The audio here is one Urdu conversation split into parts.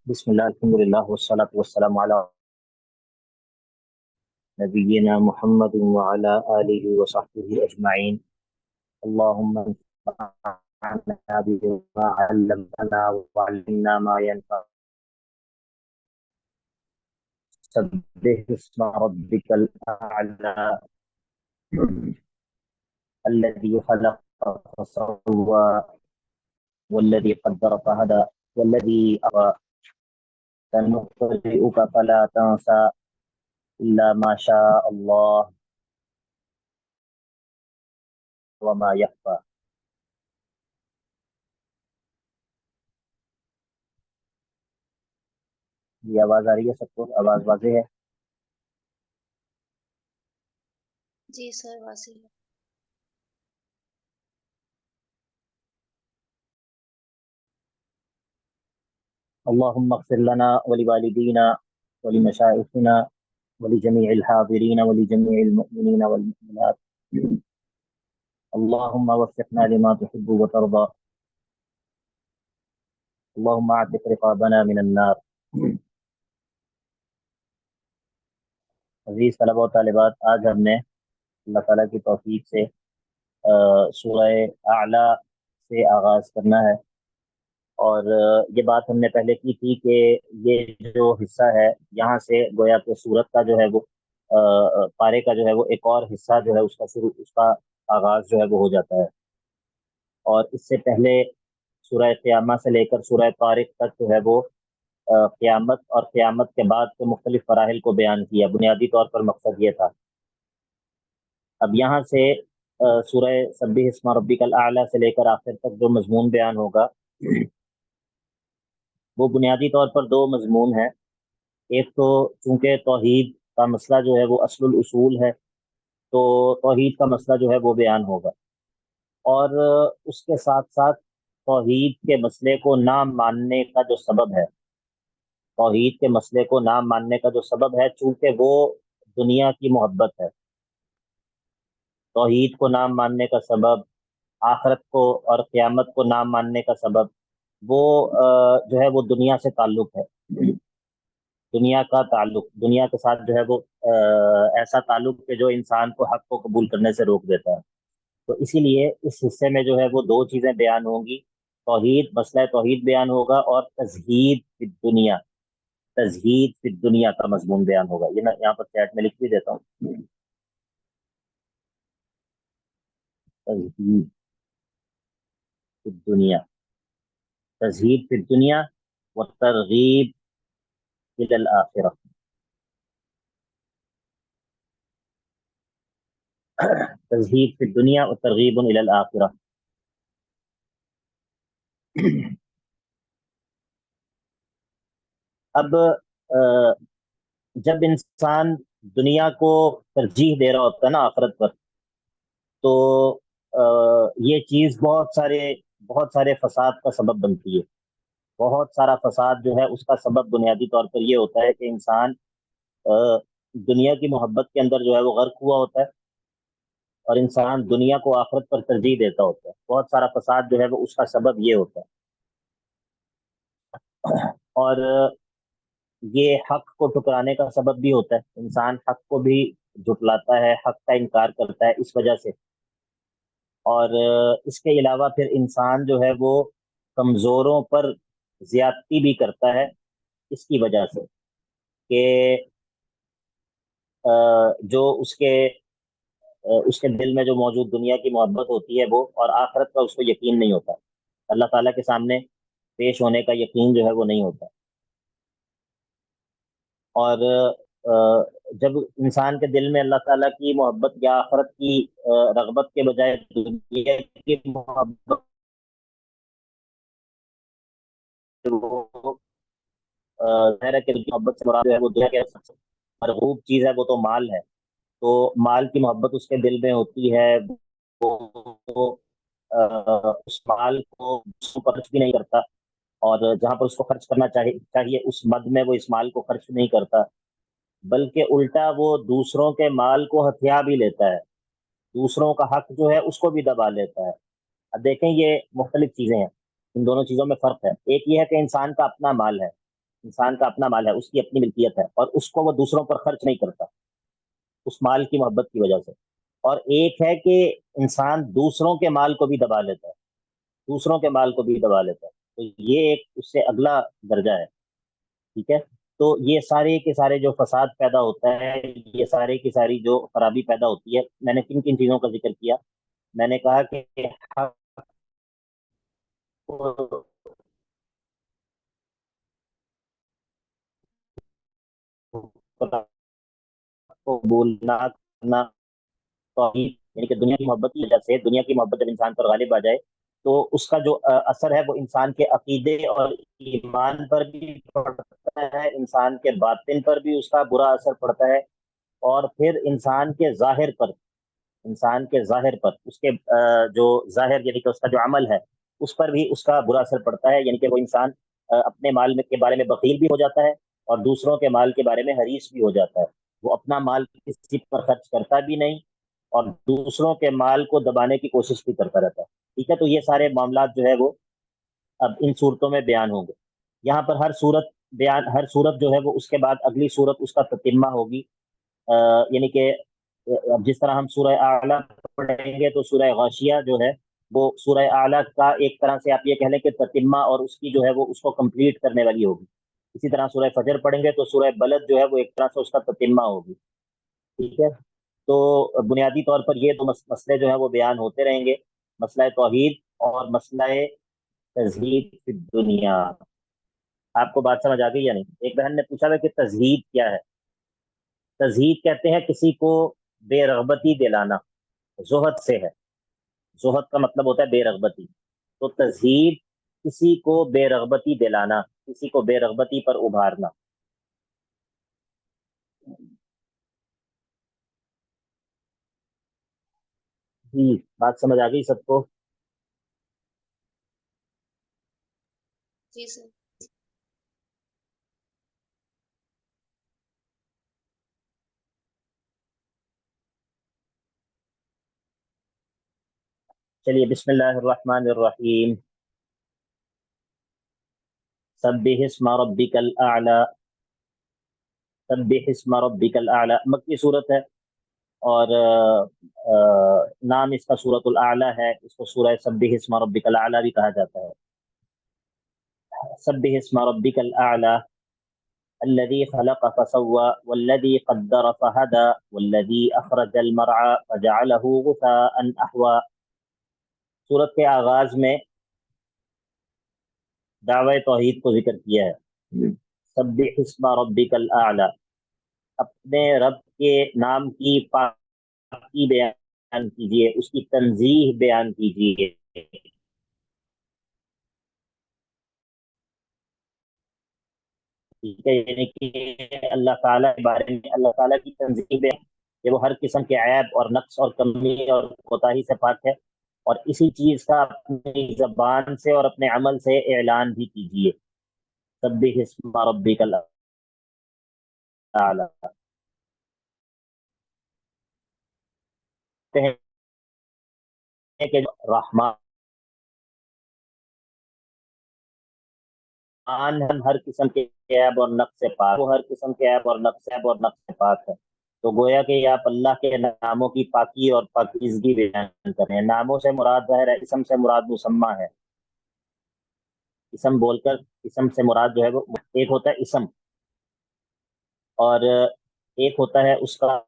بسم الله الحمد لله والصلاة والسلام على نبينا محمد وعلى آله وصحبه أجمعين. اللهم انفعنا بما علمتنا وعلمنا ما ينفعنا. سبح اسم ربك الأعلى الذي خلق فسوى والذي قدر فهدى والذي أغوى. سنقرئك فلا تنسى إلا ما شاء الله وما يخفى. یہ آواز آ رہی ہے سب کو؟ آواز واضح ہے؟ جی سر واضح ہے۔ اللهم اغفر لنا ولوالدينا ولمشائخنا ولجميع الحاضرين ولجميع المؤمنين والمؤمنات. اللهم وفقنا لما تحب وترضى. اللهم اعتق رقابنا من النار. عزیز طلبہ و طالبات، آج ہم نے اللہ تعالیٰ کی توفیق سے سورہ اعلیٰ سے آغاز کرنا ہے، اور یہ بات ہم نے پہلے کی تھی کہ یہ جو حصہ ہے یہاں سے گویا کہ سورت کا جو ہے وہ پارے کا جو ہے وہ ایک اور حصہ جو ہے اس کا آغاز جو ہے وہ ہو جاتا ہے، اور اس سے پہلے سورہ قیامہ سے لے کر سورہ طارق تک جو ہے وہ قیامت اور قیامت کے بعد کے مختلف مراحل کو بیان کیا۔ بنیادی طور پر مقصد یہ تھا۔ اب یہاں سے سورہ سبح اسم ربک الاعلی سے لے کر آخر تک جو مضمون بیان ہوگا وہ بنیادی طور پر دو مضمون ہیں۔ ایک تو چونکہ توحید کا مسئلہ جو ہے وہ اصل الاصول ہے، تو توحید کا مسئلہ جو ہے وہ بیان ہوگا، اور اس کے ساتھ ساتھ توحید کے مسئلے کو نہ ماننے کا جو سبب ہے، توحید کے مسئلے کو نہ ماننے کا جو سبب ہے، چونکہ وہ دنیا کی محبت ہے، توحید کو نہ ماننے کا سبب، آخرت کو اور قیامت کو نہ ماننے کا سبب، وہ جو ہے وہ دنیا سے تعلق ہے، دنیا کا تعلق، دنیا کے ساتھ جو ہے وہ ایسا تعلق کہ جو انسان کو حق کو قبول کرنے سے روک دیتا ہے۔ تو اسی لیے اس حصے میں جو ہے وہ دو چیزیں بیان ہوں گی، توحید، مسئلہ توحید بیان ہوگا، اور تزہید فی الدنیا، تزہید فی الدنیا کا مضمون بیان ہوگا۔ یہ میں یہاں پر چیٹ میں لکھ بھی دیتا ہوں، تزہید فی الدنیا، تزہید فی الدنیا و ترغیب الی الآخرہ، تزہید فی الدنیا و ترغیب الی الآخرہ۔ اب جب انسان دنیا کو ترجیح دے رہا ہوتا ہے نا آخرت پر، تو یہ چیز بہت سارے فساد کا سبب بنتی ہے۔ بہت سارا فساد جو ہے اس کا سبب بنیادی طور پر یہ ہوتا ہے کہ انسان دنیا کی محبت کے اندر جو ہے وہ غرق ہوا ہوتا ہے، اور انسان دنیا کو آخرت پر ترجیح دیتا ہوتا ہے۔ بہت سارا فساد جو ہے وہ اس کا سبب یہ ہوتا ہے، اور یہ حق کو ٹھکرانے کا سبب بھی ہوتا ہے۔ انسان حق کو بھی جھٹلاتا ہے، حق کا انکار کرتا ہے اس وجہ سے، اور اس کے علاوہ پھر انسان جو ہے وہ کمزوروں پر زیادتی بھی کرتا ہے اس کی وجہ سے کہ جو اس کے دل میں جو موجود دنیا کی محبت ہوتی ہے وہ، اور آخرت کا اس کو یقین نہیں ہوتا، اللہ تعالیٰ کے سامنے پیش ہونے کا یقین جو ہے وہ نہیں ہوتا۔ اور جب انسان کے دل میں اللہ تعالیٰ کی محبت یا آخرت کی رغبت کے بجائے دنیا کی محبت، وہ ظاہر ہے کہ محبت سے مراد جو ہے وہ دنیا کے سب سے مرغوب چیز ہے، وہ تو مال ہے۔ تو مال کی محبت اس کے دل میں ہوتی ہے، وہ اس مال کو خرچ بھی نہیں کرتا، اور جہاں پر اس کو خرچ کرنا چاہیے اس مد میں وہ اس مال کو خرچ نہیں کرتا، بلکہ الٹا وہ دوسروں کے مال کو ہتھیا بھی لیتا ہے، دوسروں کا حق جو ہے اس کو بھی دبا لیتا ہے۔ اب دیکھیں یہ مختلف چیزیں ہیں، ان دونوں چیزوں میں فرق ہے۔ ایک یہ ہے کہ انسان کا اپنا مال ہے، انسان کا اپنا مال ہے، اس کی اپنی ملکیت ہے، اور اس کو وہ دوسروں پر خرچ نہیں کرتا اس مال کی محبت کی وجہ سے۔ اور ایک ہے کہ انسان دوسروں کے مال کو بھی دبا لیتا ہے، دوسروں کے مال کو بھی دبا لیتا ہے، تو یہ ایک اس سے اگلا درجہ ہے، ٹھیک ہے۔ تو یہ سارے کے سارے جو فساد پیدا ہوتا ہے، یہ سارے کی ساری جو خرابی پیدا ہوتی ہے، میں نے کن کن چیزوں کا ذکر کیا؟ میں نے کہا کہ حق کو بولنا کرنا، توحید یعنی کہ دنیا کی محبت کی وجہ سے، دنیا کی محبت جب انسان پر غالب آ جائے تو اس کا جو اثر ہے وہ انسان کے عقیدے اور ایمان پر بھی پڑتا ہے، انسان کے باطن پر بھی اس کا برا اثر پڑتا ہے، اور پھر انسان کے ظاہر پر اس کے جو ظاہر یعنی کہ اس کا جو عمل ہے اس پر بھی اس کا برا اثر پڑتا ہے، یعنی کہ وہ انسان اپنے مال کے بارے میں بخیل بھی ہو جاتا ہے، اور دوسروں کے مال کے بارے میں حریص بھی ہو جاتا ہے، وہ اپنا مال کسی پر خرچ کرتا بھی نہیں، اور دوسروں کے مال کو دبانے کی کوشش بھی کرتا رہتا ہے، ٹھیک ہے۔ تو یہ سارے معاملات جو ہے وہ اب ان صورتوں میں بیان ہوں گے۔ یہاں پر ہر صورت جو ہے وہ اس کے بعد اگلی صورت اس کا تتمہ ہوگی، یعنی کہ اب جس طرح ہم سورہ اعلیٰ پڑھیں گے تو سورہ غاشیہ جو ہے وہ سورہ اعلیٰ کا ایک طرح سے آپ یہ کہہ لیں کہ تتمہ، اور اس کی جو ہے وہ اس کو کمپلیٹ کرنے والی ہوگی۔ اسی طرح سورہ فجر پڑھیں گے تو سورہ بلد جو ہے وہ ایک طرح سے اس کا تتمہ ہوگی، ٹھیک ہے۔ تو بنیادی طور پر یہ دو مسئلے جو ہیں وہ بیان ہوتے رہیں گے، مسئلہ توحید اور مسئلہ تزہید فی الدنیا۔ آپ کو بات سمجھ آ گئی یا نہیں؟ ایک بہن نے پوچھا ہے کہ تزہید کیا ہے؟ تزہید کہتے ہیں کسی کو بے رغبتی دلانا، زہد سے ہے، زہد کا مطلب ہوتا ہے بے رغبتی، تو تزہید کسی کو بے رغبتی دلانا، کسی کو بے رغبتی پر ابھارنا۔ جی، بات سمجھ آ گئی سب کو؟ جی سر۔ چلیے، بسم اللہ الرحمن الرحیم۔ سبح اسم ربک الاعلی، سبح اسم ربک الاعلی مکی صورت ہے، اور نام اس کا سورۃ الاعلی ہے، اس کو سورہ سبح اسم ربک الاعلی بھی کہا جاتا ہے۔ سبح اسم ربک الاعلی الذي خلق فسوى والذي قدر فهدى والذي اخرج المرعى فجعله غثاء احوى۔ سورت کے آغاز میں دعوی توحید کو ذکر کیا ہے، سبح اسم ربک الاعلی، اپنے رب کے نام کی پاکی بیان کیجیے، اس کی تنزیہ بیان کیجیے، ٹھیک ہے۔ یعنی کہ اللہ تعالیٰ کے بارے میں، اللہ تعالیٰ کی تنزیہ بیان کہ وہ ہر قسم کے عیب اور نقص اور کمی اور کوتاہی سے پاک ہے، اور اسی چیز کا اپنی زبان سے اور اپنے عمل سے اعلان بھی کیجیے، سبح اسم ربک الاعلی۔ کہتے ہیں کہ رحمان ہر قسم کے عیب اور نقص سے پاک، وہ ہر قسم کے عیب اور نقص سے پاک ہے۔ تو گویا کہ آپ اللہ کے ناموں کی پاکی اور پاکیزگی بیان کر رہے ہیں۔ ناموں سے مراد ظاہر ہے، اسم سے مراد مسمى ہے، اسم بول کر اسم سے مراد جو ہے وہ ایک ہوتا ہے اسم، اور ایک ہوتا ہے اس کا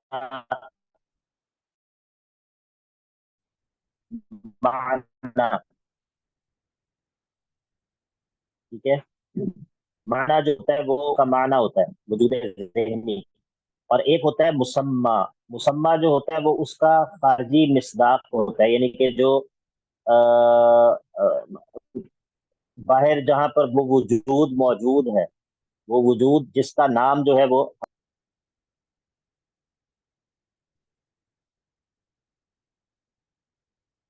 معنی، ٹھیک ہے۔ معنی جو ہوتا ہے وہ کا معنی ہوتا ہے وجود ذہنی، اور ایک ہوتا ہے مسمى۔ مسمى جو ہوتا ہے وہ اس کا خارجی مصداق ہوتا ہے، یعنی کہ جو آ، آ، باہر جہاں پر وہ وجود موجود ہے، وہ وجود جس کا نام جو ہے وہ،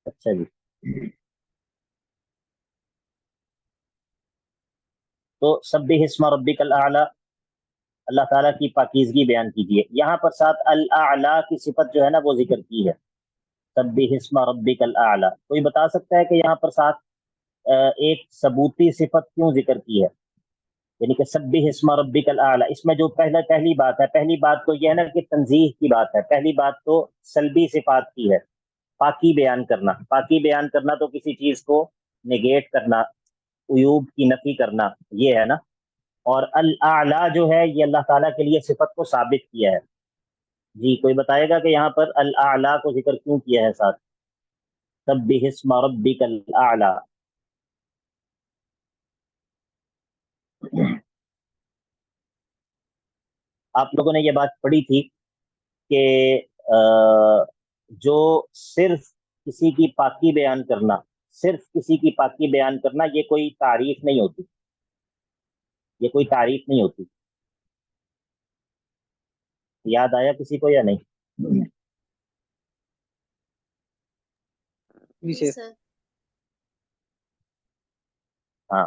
اچھا جی، تو سبح اسم ربک الاعلی، اللہ تعالیٰ کی پاکیزگی بیان کیجیے۔ یہاں پر ساتھ الاعلی کی صفت جو ہے نا وہ ذکر کی ہے، سبح اسم ربک الاعلی۔ کوئی بتا سکتا ہے کہ یہاں پر ساتھ ایک ثبوتی صفت کیوں ذکر کی ہے؟ یعنی کہ سبح اسم ربک الاعلی، اس میں جو پہلی بات ہے، پہلی بات تو یہ ہے نا کہ تنزیہ کی بات ہے، پہلی بات تو سلبی صفات کی ہے، پاکی بیان کرنا، پاکی بیان کرنا تو کسی چیز کو نگیٹ کرنا، عیوب کی نفی کرنا، یہ ہے نا۔ اور الاعلی جو ہے یہ اللہ تعالیٰ کے لیے صفت کو ثابت کیا ہے۔ جی کوئی بتائے گا کہ یہاں پر الاعلی کو ذکر کیوں کیا ہے ساتھ؟ سبح اسم ربک الاعلی۔ آپ لوگوں نے یہ بات پڑھی تھی کہ جو صرف کسی کی پاکی بیان کرنا، صرف کسی کی پاکی بیان کرنا، یہ کوئی تعریف نہیں ہوتی، یہ کوئی تعریف نہیں ہوتی۔ یاد آیا کسی کو یا نہیں؟ جی سر۔ ہاں،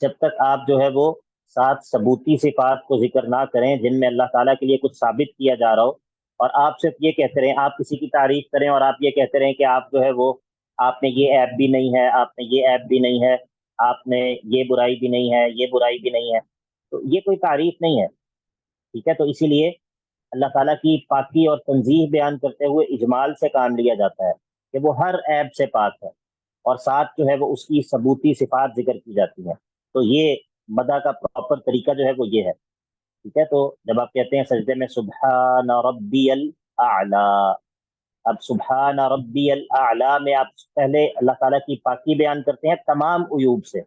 جب تک آپ جو ہے وہ ساتھ ثبوتی صفات کو ذکر نہ کریں جن میں اللہ تعالیٰ کے لیے کچھ ثابت کیا جا رہا ہو، اور آپ صرف یہ کہتے رہیں، آپ کسی کی تعریف کریں اور آپ یہ کہتے رہیں کہ آپ جو ہے وہ، آپ نے یہ ایپ بھی نہیں ہے، آپ نے یہ ایپ بھی نہیں ہے، آپ نے یہ برائی بھی نہیں ہے، یہ برائی بھی نہیں ہے، تو یہ کوئی تعریف نہیں ہے، ٹھیک ہے؟ تو اسی لیے اللہ تعالیٰ کی پاکی اور تنزیہ بیان کرتے ہوئے اجمال سے کام لیا جاتا ہے کہ وہ ہر عیب سے پاک ہے، اور ساتھ جو ہے وہ اس کی ثبوتی صفات ذکر کی جاتی ہیں۔ تو یہ مدح کا پراپر طریقہ جو ہے وہ یہ ہے، ٹھیک ہے؟ تو جب آپ کہتے ہیں سجدے میں سبحان ربی الاعلی، اب سبحان ربی الاعلی میں آپ پہلے اللہ تعالیٰ کی پاکی بیان کرتے ہیں تمام عیوب سے،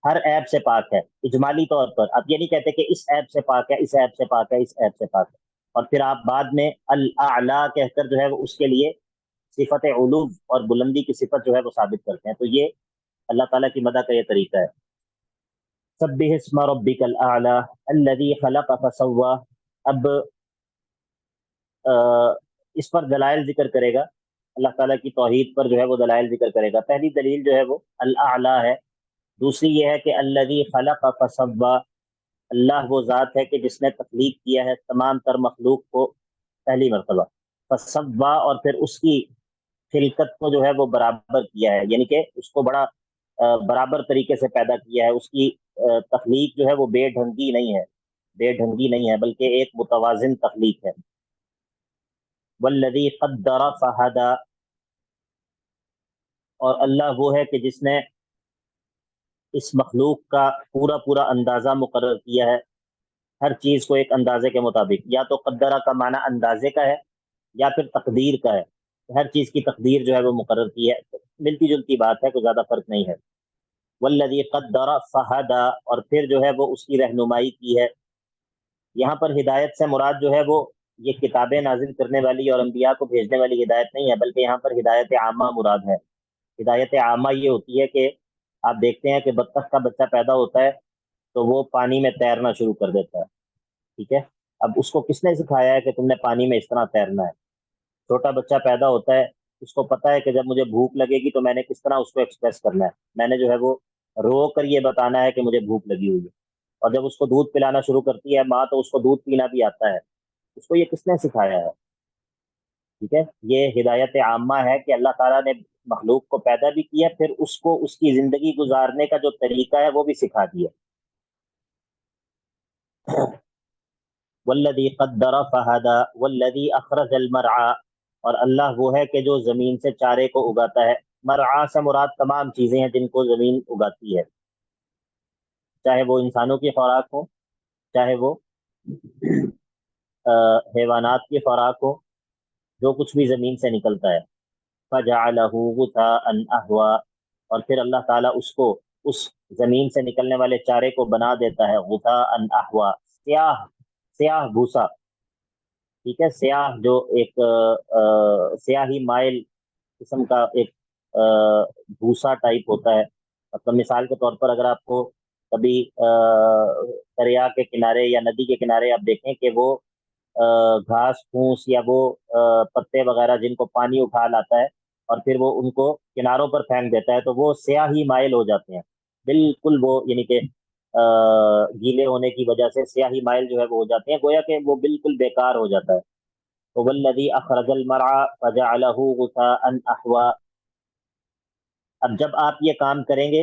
ہر عیب سے پاک ہے اجمالی طور پر، آپ یہ نہیں کہتے کہ اس عیب سے پاک ہے، اس عیب سے پاک ہے، اس عیب سے پاک ہے، اور پھر آپ بعد میں الاعلی کہہ کر جو ہے وہ اس کے لیے صفت علو اور بلندی کی صفت جو ہے وہ ثابت کرتے ہیں۔ تو یہ اللہ تعالیٰ کی مدح کا یہ طریقہ ہے۔ سبح اسم ربک الاعلی الذی خلق فسوی، اب اس پر دلائل ذکر کرے گا، اللہ تعالیٰ کی توحید پر جو ہے وہ دلائل ذکر کرے گا۔ پہلی دلیل جو ہے وہ الاعلی ہے، دوسری یہ ہے کہ الذی خلق فسوی، اللہ وہ ذات ہے کہ جس نے تخلیق کیا ہے تمام تر مخلوق کو پہلی مرتبہ، فسوی، اور پھر اس کی خلقت کو جو ہے وہ برابر کیا ہے، یعنی کہ اس کو بڑا برابر طریقے سے پیدا کیا ہے، اس کی تخلیق جو ہے وہ بے ڈھنگی نہیں ہے، بے ڈھنگی نہیں ہے بلکہ ایک متوازن تخلیق ہے۔ والذی قدر فہدی، اور اللہ وہ ہے کہ جس نے اس مخلوق کا پورا پورا اندازہ مقرر کیا ہے، ہر چیز کو ایک اندازے کے مطابق، یا تو قدرہ کا معنی اندازے کا ہے یا پھر تقدیر کا ہے، ہر چیز کی تقدیر جو ہے وہ مقرر کی ہے، ملتی جلتی بات ہے، کوئی زیادہ فرق نہیں ہے۔ والذی قدر فہدی، اور پھر جو ہے وہ اس کی رہنمائی کی ہے۔ یہاں پر ہدایت سے مراد جو ہے وہ یہ کتابیں نازل کرنے والی اور انبیاء کو بھیجنے والی ہدایت نہیں ہے، بلکہ یہاں پر ہدایت عامہ مراد ہے۔ ہدایت عامہ یہ ہوتی ہے کہ آپ دیکھتے ہیں کہ بطخ کا بچہ پیدا ہوتا ہے تو وہ پانی میں تیرنا شروع کر دیتا ہے، ٹھیک ہے؟ اب اس کو کس نے سکھایا ہے کہ تم نے پانی میں اس طرح تیرنا ہے؟ چھوٹا بچہ پیدا ہوتا ہے، اس کو پتا ہے کہ جب مجھے بھوک لگے گی تو میں نے کس طرح اس کو ایکسپریس کرنا ہے، میں نے جو ہے وہ رو کر یہ بتانا ہے کہ مجھے بھوک لگی ہوئی ہے، اور جب اس کو دودھ پلانا شروع کرتی ہے ماں تو اس کو دودھ پینا بھی آتا ہے، اس کو یہ کس نے سکھایا ہے؟ ٹھیک ہے؟ یہ ہدایت عامہ ہے کہ اللہ تعالیٰ نے مخلوق کو پیدا بھی کیا، پھر اس کو اس کی زندگی گزارنے کا جو طریقہ ہے وہ بھی سکھا دیا۔ والذی قدر فہدی والذی اخرج المرعى، اور اللہ وہ ہے کہ جو زمین سے چارے کو اگاتا ہے، مرعا سے مراد تمام چیزیں ہیں جن کو زمین اگاتی ہے، چاہے وہ انسانوں کی خوراک ہو، چاہے وہ حیوانات کی خوراک ہو، جو کچھ بھی زمین سے نکلتا ہے۔ فجعلہ غثاء احوا، اور پھر اللہ تعالیٰ اس کو، اس زمین سے نکلنے والے چارے کو بنا دیتا ہے غثاء احوا، سیاہ سیاہ بھوسا، ٹھیک ہے؟ سیاہ جو ایک سیاہی مائل قسم کا ایک بھوسا ٹائپ ہوتا ہے، مطلب مثال کے طور پر اگر آپ کو کبھی دریا کے کنارے یا ندی کے کنارے آپ دیکھیں کہ وہ گھاس پھوس یا وہ پتے وغیرہ جن کو پانی اٹھا لاتا ہے اور پھر وہ ان کو کناروں پر پھینک دیتا ہے، تو وہ سیاہی مائل ہو جاتے ہیں بالکل، وہ یعنی کہ گیلے ہونے کی وجہ سے سیاہی مائل جو ہے وہ ہو جاتے ہیں، گویا کہ وہ بالکل بیکار ہو جاتا ہے۔ تو والذی اخرج المرعى فجعله غثاء احوا، اب جب آپ یہ کام کریں گے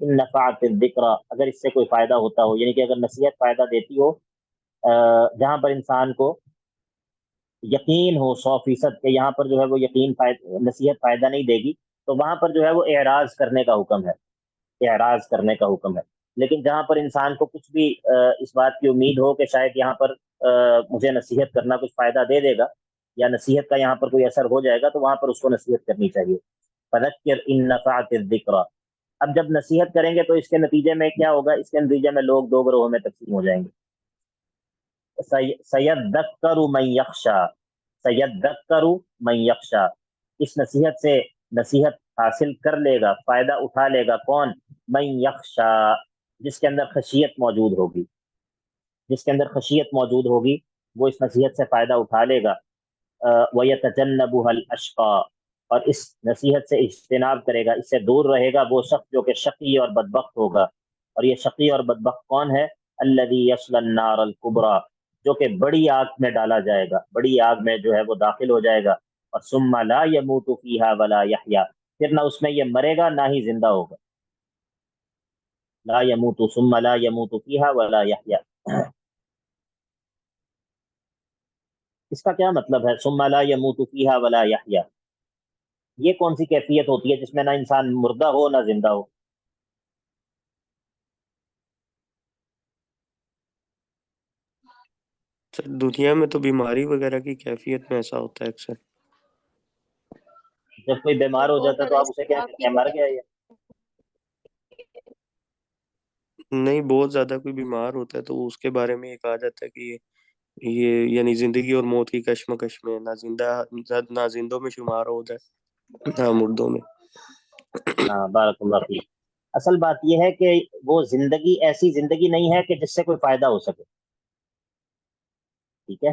ان نفعت الذکر، اگر اس سے کوئی فائدہ ہوتا ہو، یعنی کہ اگر نصیحت فائدہ دیتی ہو، جہاں پر انسان کو یقین ہو 100% کہ یہاں پر جو ہے وہ نصیحت فائدہ نہیں دے گی، تو وہاں پر جو ہے وہ اعراض کرنے کا حکم ہے، اعراض کرنے کا حکم ہے۔ لیکن جہاں پر انسان کو کچھ بھی اس بات کی امید ہو کہ شاید یہاں پر مجھے نصیحت کرنا کچھ فائدہ دے دے گا یا نصیحت کا یہاں پر کوئی اثر ہو جائے گا، تو وہاں پر اس کو نصیحت کرنی چاہیے۔ فذکر ان نفعت الذکر، اب جب نصیحت کریں گے تو اس کے نتیجے میں کیا ہوگا؟ اس کے نتیجے میں لوگ دو گروہوں میں تقسیم ہو جائیں گے۔ سیذکر من یخشی، سیذکر من یخشی، اس نصیحت سے نصیحت حاصل کر لے گا، فائدہ اٹھا لے گا کون؟ من یخشی، جس کے اندر خشیت موجود ہوگی، جس کے اندر خشیت موجود ہوگی وہ اس نصیحت سے فائدہ اٹھا لے گا۔ وَيَتَجَنَّبُهَا الْأَشْقَى، اور اس نصیحت سے اجتناب کرے گا، اس سے دور رہے گا وہ شخص جو کہ شقی اور بدبخت ہوگا۔ اور یہ شقی اور بدبخت کون ہے؟ الَّذِي يَصْلَى النَّارَ الْكُبْرَى، جو کہ بڑی آگ میں ڈالا جائے گا، بڑی آگ میں جو ہے وہ داخل ہو جائے گا۔ اور ثُمَّ لَا يَمُوتُ فِيهَا وَلَا يَحْيَا، پھر نہ اس میں یہ مرے گا نہ ہی زندہ ہوگا۔ لا يموت، ثم لا يموت فيها ولا يحيا، اس کا کیا مطلب ہے ثم لا يموت فيها ولا يحيا؟ یہ کون سی کیفیت ہوتی ہے جس میں نہ انسان مردہ ہو نہ زندہ ہو؟ سر دنیا میں تو بیماری وغیرہ کی کیفیت میں ایسا ہوتا ہے اکثر۔ جب کوئی بیمار ہو جاتا ہے تو آپ اسے کیا کہتے ہیں؟ مر گیا یہ؟ نہیں، بہت زیادہ کوئی بیمار ہوتا ہے تو اس کے بارے میں یہ کہا جاتا ہے کہ یہ یعنی زندگی اور موت کی کشمکش میں نہ زندوں میں شمار ہوتا ہے نہ مردوں میں۔ ہاں، بارک اللہ فیک۔ اصل بات یہ ہے کہ وہ زندگی ایسی زندگی نہیں ہے کہ جس سے کوئی فائدہ ہو سکے، ٹھیک ہے؟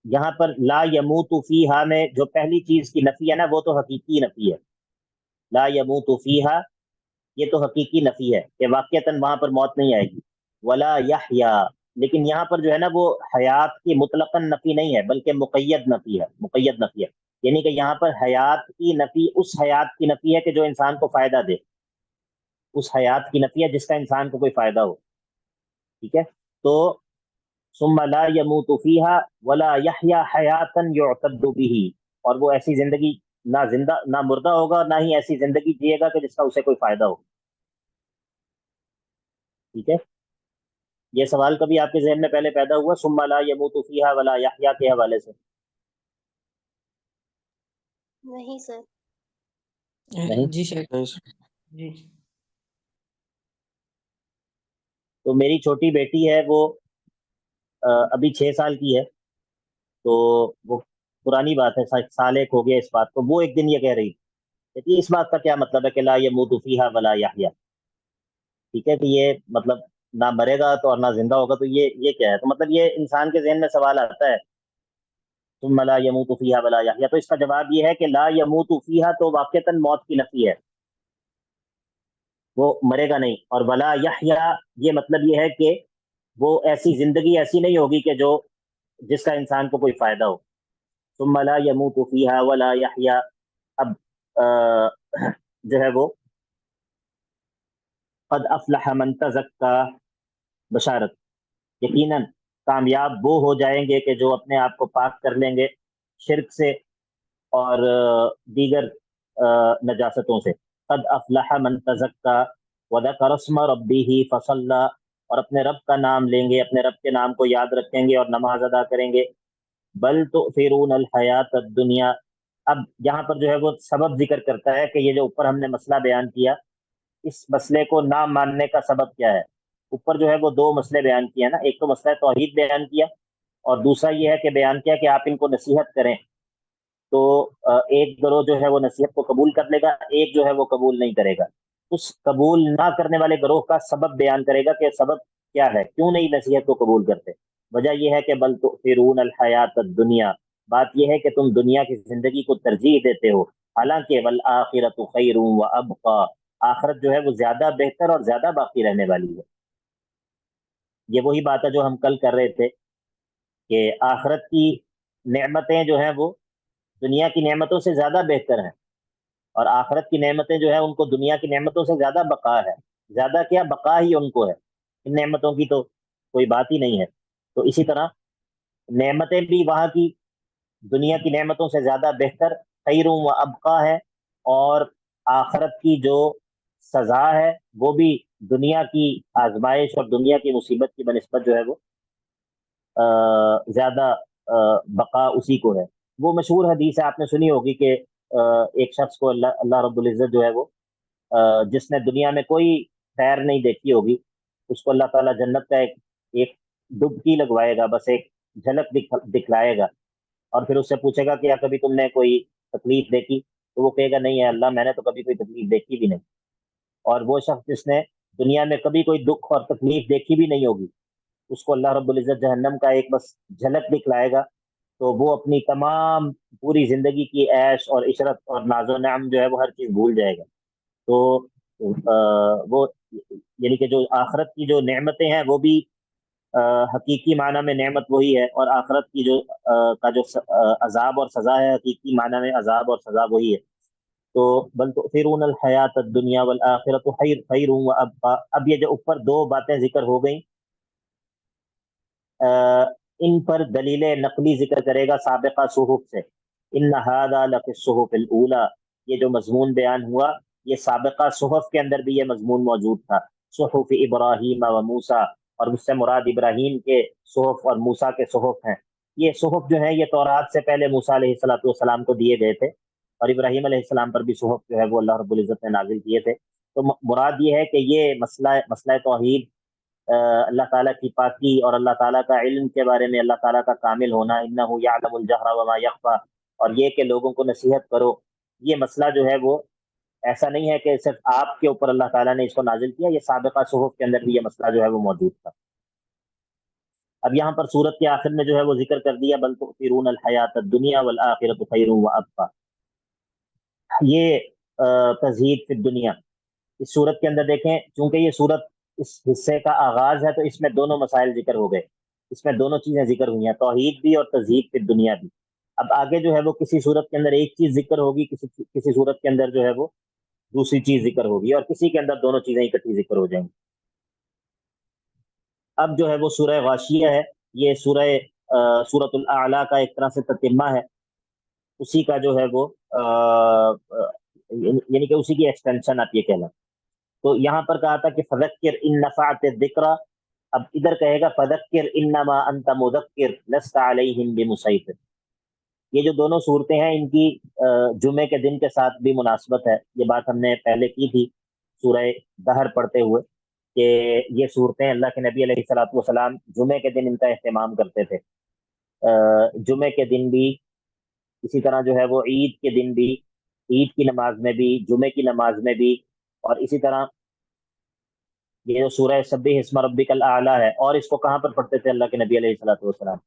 یہاں پر لا یموت فیہا میں جو پہلی چیز کی نفی ہے نا، وہ تو حقیقی نفی ہے۔ لا یموت فیہا، یہ تو حقیقی نفی ہے کہ واقعتاً وہاں پر موت نہیں آئے گی۔ ولا یحیا، لیکن یہاں پر جو ہے نا وہ حیات کی مطلقاً نفی نہیں ہے بلکہ مقید نفی ہے، مقید نفی ہے، یعنی کہ یہاں پر حیات کی نفی اس حیات کی نفی ہے کہ جو انسان کو فائدہ دے، اس حیات کی نفی ہے جس کا انسان کو کوئی فائدہ ہو، ٹھیک ہے؟ تو ثم لا يموت فيها ولا يحيا حیاتا يعتد به، اور وہ ایسی زندگی نہ مردہ ہوگا نہ ہی ایسی زندگی جیے گا کہ جس کا اسے کوئی فائدہ ہو، ٹھیک ہے؟ یہ سوال کبھی آپ کے ذہن میں پہلے پیدا ہوا ثم لا يموت فيها ولا يحيا کے حوالے سے؟ نہیں سر۔ نہیں؟ جی سر۔ نہیں سر۔ جی تو میری چھوٹی بیٹی ہے، وہ ابھی 6 سال کی ہے، تو وہ پرانی بات ہے، سال ایک ہو گیا اس بات کو، وہ ایک دن یہ کہہ رہی تھی کہ اس بات کا کیا مطلب ہے کہ لا يموت فيها ولا يحيا، ٹھیک ہے؟ کہ یہ مطلب نہ مرے گا تو اور نہ زندہ ہوگا، تو یہ کیا ہے؟ تو مطلب یہ انسان کے ذہن میں سوال آتا ہے ثم لا يموت فيها ولا يحيا، تو اس کا جواب یہ ہے کہ لا يموت فيها تو واقعتاً موت کی نفی ہے، وہ مرے گا نہیں، اور ولا يحيا یہ مطلب یہ ہے کہ وہ ایسی زندگی ایسی نہیں ہوگی کہ جو جس کا انسان کو کوئی فائدہ ہو۔ ثم لا يموت فيها ولا يحيا، اب جو ہے وہ قد افلح من تزکا، بشارت، یقیناً کامیاب وہ ہو جائیں گے کہ جو اپنے آپ کو پاک کر لیں گے شرک سے اور دیگر نجاستوں سے۔ قد افلح من تزکا وذکر اسم ربہ فصلی، اور اپنے رب کا نام لیں گے، اپنے رب کے نام کو یاد رکھیں گے اور نماز ادا کریں گے۔ بل تؤثرون الحیات الدنیا، اب یہاں پر جو ہے وہ سبب ذکر کرتا ہے کہ یہ جو اوپر ہم نے مسئلہ بیان کیا، اس مسئلے کو نہ ماننے کا سبب کیا ہے؟ اوپر جو ہے وہ 2 مسئلے بیان کیا نا، ایک تو مسئلہ توحید بیان کیا اور دوسرا یہ ہے کہ بیان کیا کہ آپ ان کو نصیحت کریں، تو ایک گروہ جو ہے وہ نصیحت کو قبول کر لے گا، ایک جو ہے وہ قبول نہیں کرے گا۔ اس قبول نہ کرنے والے گروہ کا سبب بیان کرے گا کہ سبب کیا ہے، کیوں نہیں نصیحت کو قبول کرتے۔ وجہ یہ ہے کہ بل تؤثرون الحیات الدنیا، بات یہ ہے کہ تم دنیا کی زندگی کو ترجیح دیتے ہو، حالانکہ والآخرۃ خیر وابقی، آخرت جو ہے وہ زیادہ بہتر اور زیادہ باقی رہنے والی ہے۔ یہ وہی بات ہے جو ہم کل کر رہے تھے کہ آخرت کی نعمتیں جو ہیں وہ دنیا کی نعمتوں سے زیادہ بہتر ہیں، اور آخرت کی نعمتیں جو ہیں ان کو دنیا کی نعمتوں سے زیادہ بقا ہے۔ زیادہ کیا بقا ہی ان کو ہے، ان نعمتوں کی تو کوئی بات ہی نہیں ہے۔ تو اسی طرح نعمتیں بھی وہاں کی دنیا کی نعمتوں سے زیادہ بہتر، خیر و ابقا ہے، اور آخرت کی جو سزا ہے وہ بھی دنیا کی آزمائش اور دنیا کی مصیبت کی بنسبت جو ہے وہ زیادہ بقا اسی کو ہے۔ وہ مشہور حدیث ہے، آپ نے سنی ہوگی کہ ایک شخص کو اللہ رب العزت جو ہے وہ جس نے دنیا میں کوئی خیر نہیں دیکھی ہوگی، اس کو اللہ تعالیٰ جنت کا ایک ڈبکی لگوائے گا، بس ایک جھلک دکھلائے گا، اور پھر اس سے پوچھے گا کہ کیا کبھی تم نے کوئی تکلیف دیکھی؟ تو وہ کہے گا نہیں ہے اللہ، میں نے تو کبھی کوئی تکلیف دیکھی بھی نہیں۔ اور وہ شخص جس نے دنیا میں کبھی کوئی دکھ اور تکلیف دیکھی بھی نہیں ہوگی، اس کو اللہ رب العزت جہنم کا ایک بس جھلک دکھلائے گا، تو وہ اپنی تمام پوری زندگی کی عیش اور عشرت اور ناز و نعم جو ہے وہ ہر چیز بھول جائے گا۔ تو وہ یعنی کہ جو آخرت کی جو نعمتیں ہیں وہ بھی حقیقی معنی میں نعمت وہی ہے، اور آخرت کی جو کا جو عذاب اور سزا ہے حقیقی معنی میں عذاب اور سزا وہی ہے۔ تو بل تؤثرون الحیات الدنیا والآخرۃ خیر وابقا، اب یہ جو اوپر دو باتیں ذکر ہو گئیں ان پر دلیل نقلی ذکر کرے گا سابقہ صحف سے۔ ان ھذا لفی الصحف الاولی، یہ جو مضمون بیان ہوا یہ سابقہ صحف کے اندر بھی یہ مضمون موجود تھا، صحف ابراہیم و موسیٰ، اور اس سے مراد ابراہیم کے صحف اور موسیٰ کے صحف ہیں۔ یہ صحف جو ہیں یہ تورات سے پہلے موسیٰ علیہ السلام کو دیے گئے تھے، اور ابراہیم علیہ السلام پر بھی صحف جو ہے وہ اللہ رب العزت نے نازل کیے تھے۔ تو مراد یہ ہے کہ یہ مسئلہ توحید، اللہ تعالیٰ کی پاکی اور اللہ تعالیٰ کا علم کے بارے میں اللہ تعالیٰ کا کامل ہونا، انہ یعلم الجہر وما یخفی، اور یہ کہ لوگوں کو نصیحت کرو، یہ مسئلہ جو ہے وہ ایسا نہیں ہے کہ صرف آپ کے اوپر اللہ تعالیٰ نے اس کو نازل کیا، یہ سابقہ صحف کے اندر بھی یہ مسئلہ جو ہے وہ موجود تھا۔ اب یہاں پر سورت کے آخر میں جو ہے وہ ذکر کر دیا بل تؤثرون الحیات الدنیا والآخرۃ خیر وابقا، یہ تزہید فی الدنیا۔ اس صورت کے اندر دیکھیں، چونکہ یہ صورت اس حصے کا آغاز ہے تو اس میں دونوں مسائل ذکر ہو گئے، اس میں دونوں چیزیں ذکر ہوئی ہیں، توحید بھی اور تزہید فی الدنیا بھی۔ اب آگے جو ہے وہ کسی صورت کے اندر ایک چیز ذکر ہوگی، کسی صورت کے اندر جو ہے وہ دوسری چیز ذکر ہوگی، اور کسی کے اندر دونوں چیزیں اکٹھی ذکر ہو جائیں گی۔ اب جو ہے وہ سورہ غاشیہ ہے، یہ سورۃ الاعلیٰ کا ایک طرح سے تتمہ ہے، اسی کا جو ہے وہ یعنی کہ اسی کی ایکسٹینشن آپ یہ کہنا۔ تو یہاں پر کہا تھا کہ فذکر ان نفعت الذکر، اب ادھر کہے گا فذکر انما انت مذکر لست علیہم بمسیطر۔ یہ جو دونوں صورتیں ہیں ان کی جمعے کے دن کے ساتھ بھی مناسبت ہے، یہ بات ہم نے پہلے کی تھی سورہ دہر پڑھتے ہوئے کہ یہ صورتیں اللہ کے نبی علیہ السلام جمعے کے دن ان کا اہتمام کرتے تھے، جمعے کے دن بھی، اسی طرح جو ہے وہ عید کے دن بھی، عید کی نماز میں بھی، جمعے کی نماز میں بھی، اور اسی طرح یہ جو سورہ سبح اسم ربک الاعلیٰ ہے، اور اس کو کہاں پر پڑھتے تھے اللہ کے نبی علیہ السلام؟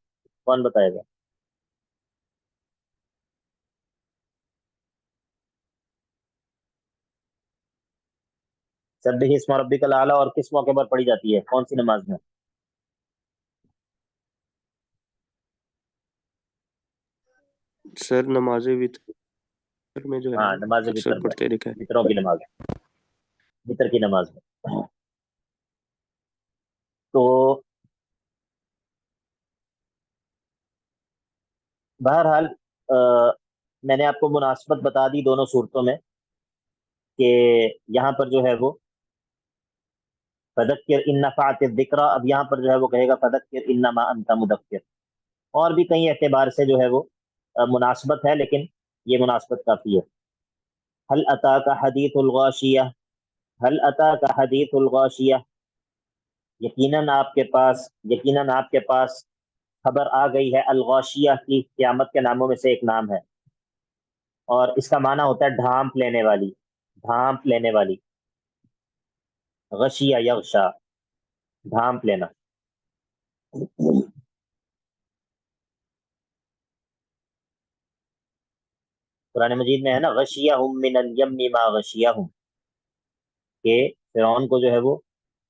کون بتائے گا؟ سبح اسم ربک الاعلیٰ اور کس موقع پر پڑھی جاتی ہے، کون سی نماز میں؟ سر نماز وتر میں جو ہے ہاں، نماز اکثر وتر میں، پڑھتے لکھا ہے۔ وتروں کی نماز، وتر کی نماز میں۔ تو بہرحال میں نے آپ کو مناسبت بتا دی دونوں صورتوں میں کہ یہاں پر جو ہے وہ فذکر ان نفعت الذکر، اب یہاں پر جو ہے وہ کہے گا فذکر انما انت مذکر، اور بھی کئی اعتبار سے جو ہے وہ مناسبت ہے، لیکن یہ مناسبت کافی ہے۔ هل اتاک حدیث الغاشیہ، هل اتاک حدیث الغاشیہ، یقیناً آپ کے پاس خبر آ گئی ہے الغاشیہ کی، قیامت کے ناموں میں سے ایک نام ہے، اور اس کا معنی ہوتا ہے ڈھانپ لینے والی، ڈھانپ لینے والی، غشیہ یغشا، ڈھانپ لینا۔ قرآن مجید میں ہے نا غشیہم من الیم ما غشیہم، کہ فرعون کو جو ہے وہ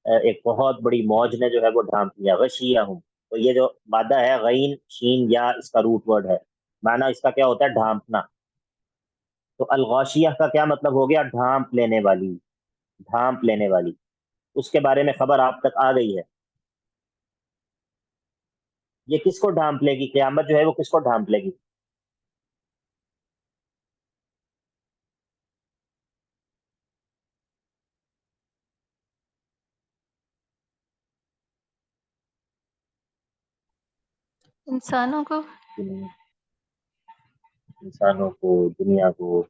ایک بہت بڑی موج نے جو ہے وہ ڈھانپ لیا، غشیہم۔ تو یہ جو مادہ ہے غین شین یا، اس کا روٹ ورڈ ہے، معنی اس کا کیا ہوتا ہے؟ ڈھانپنا۔ تو الغاشیہ کا کیا مطلب ہو گیا؟ ڈھانپ لینے والی، ڈھانپ لینے والی۔ اس کے بارے میں خبر آپ تک آ گئی ہے، یہ کس کو ڈھانپ لے گی؟ قیامت جو ہے وہ کس کو ڈھانپ لے گی؟ انسانوں کو. انسانوں کو، دنیا کو؟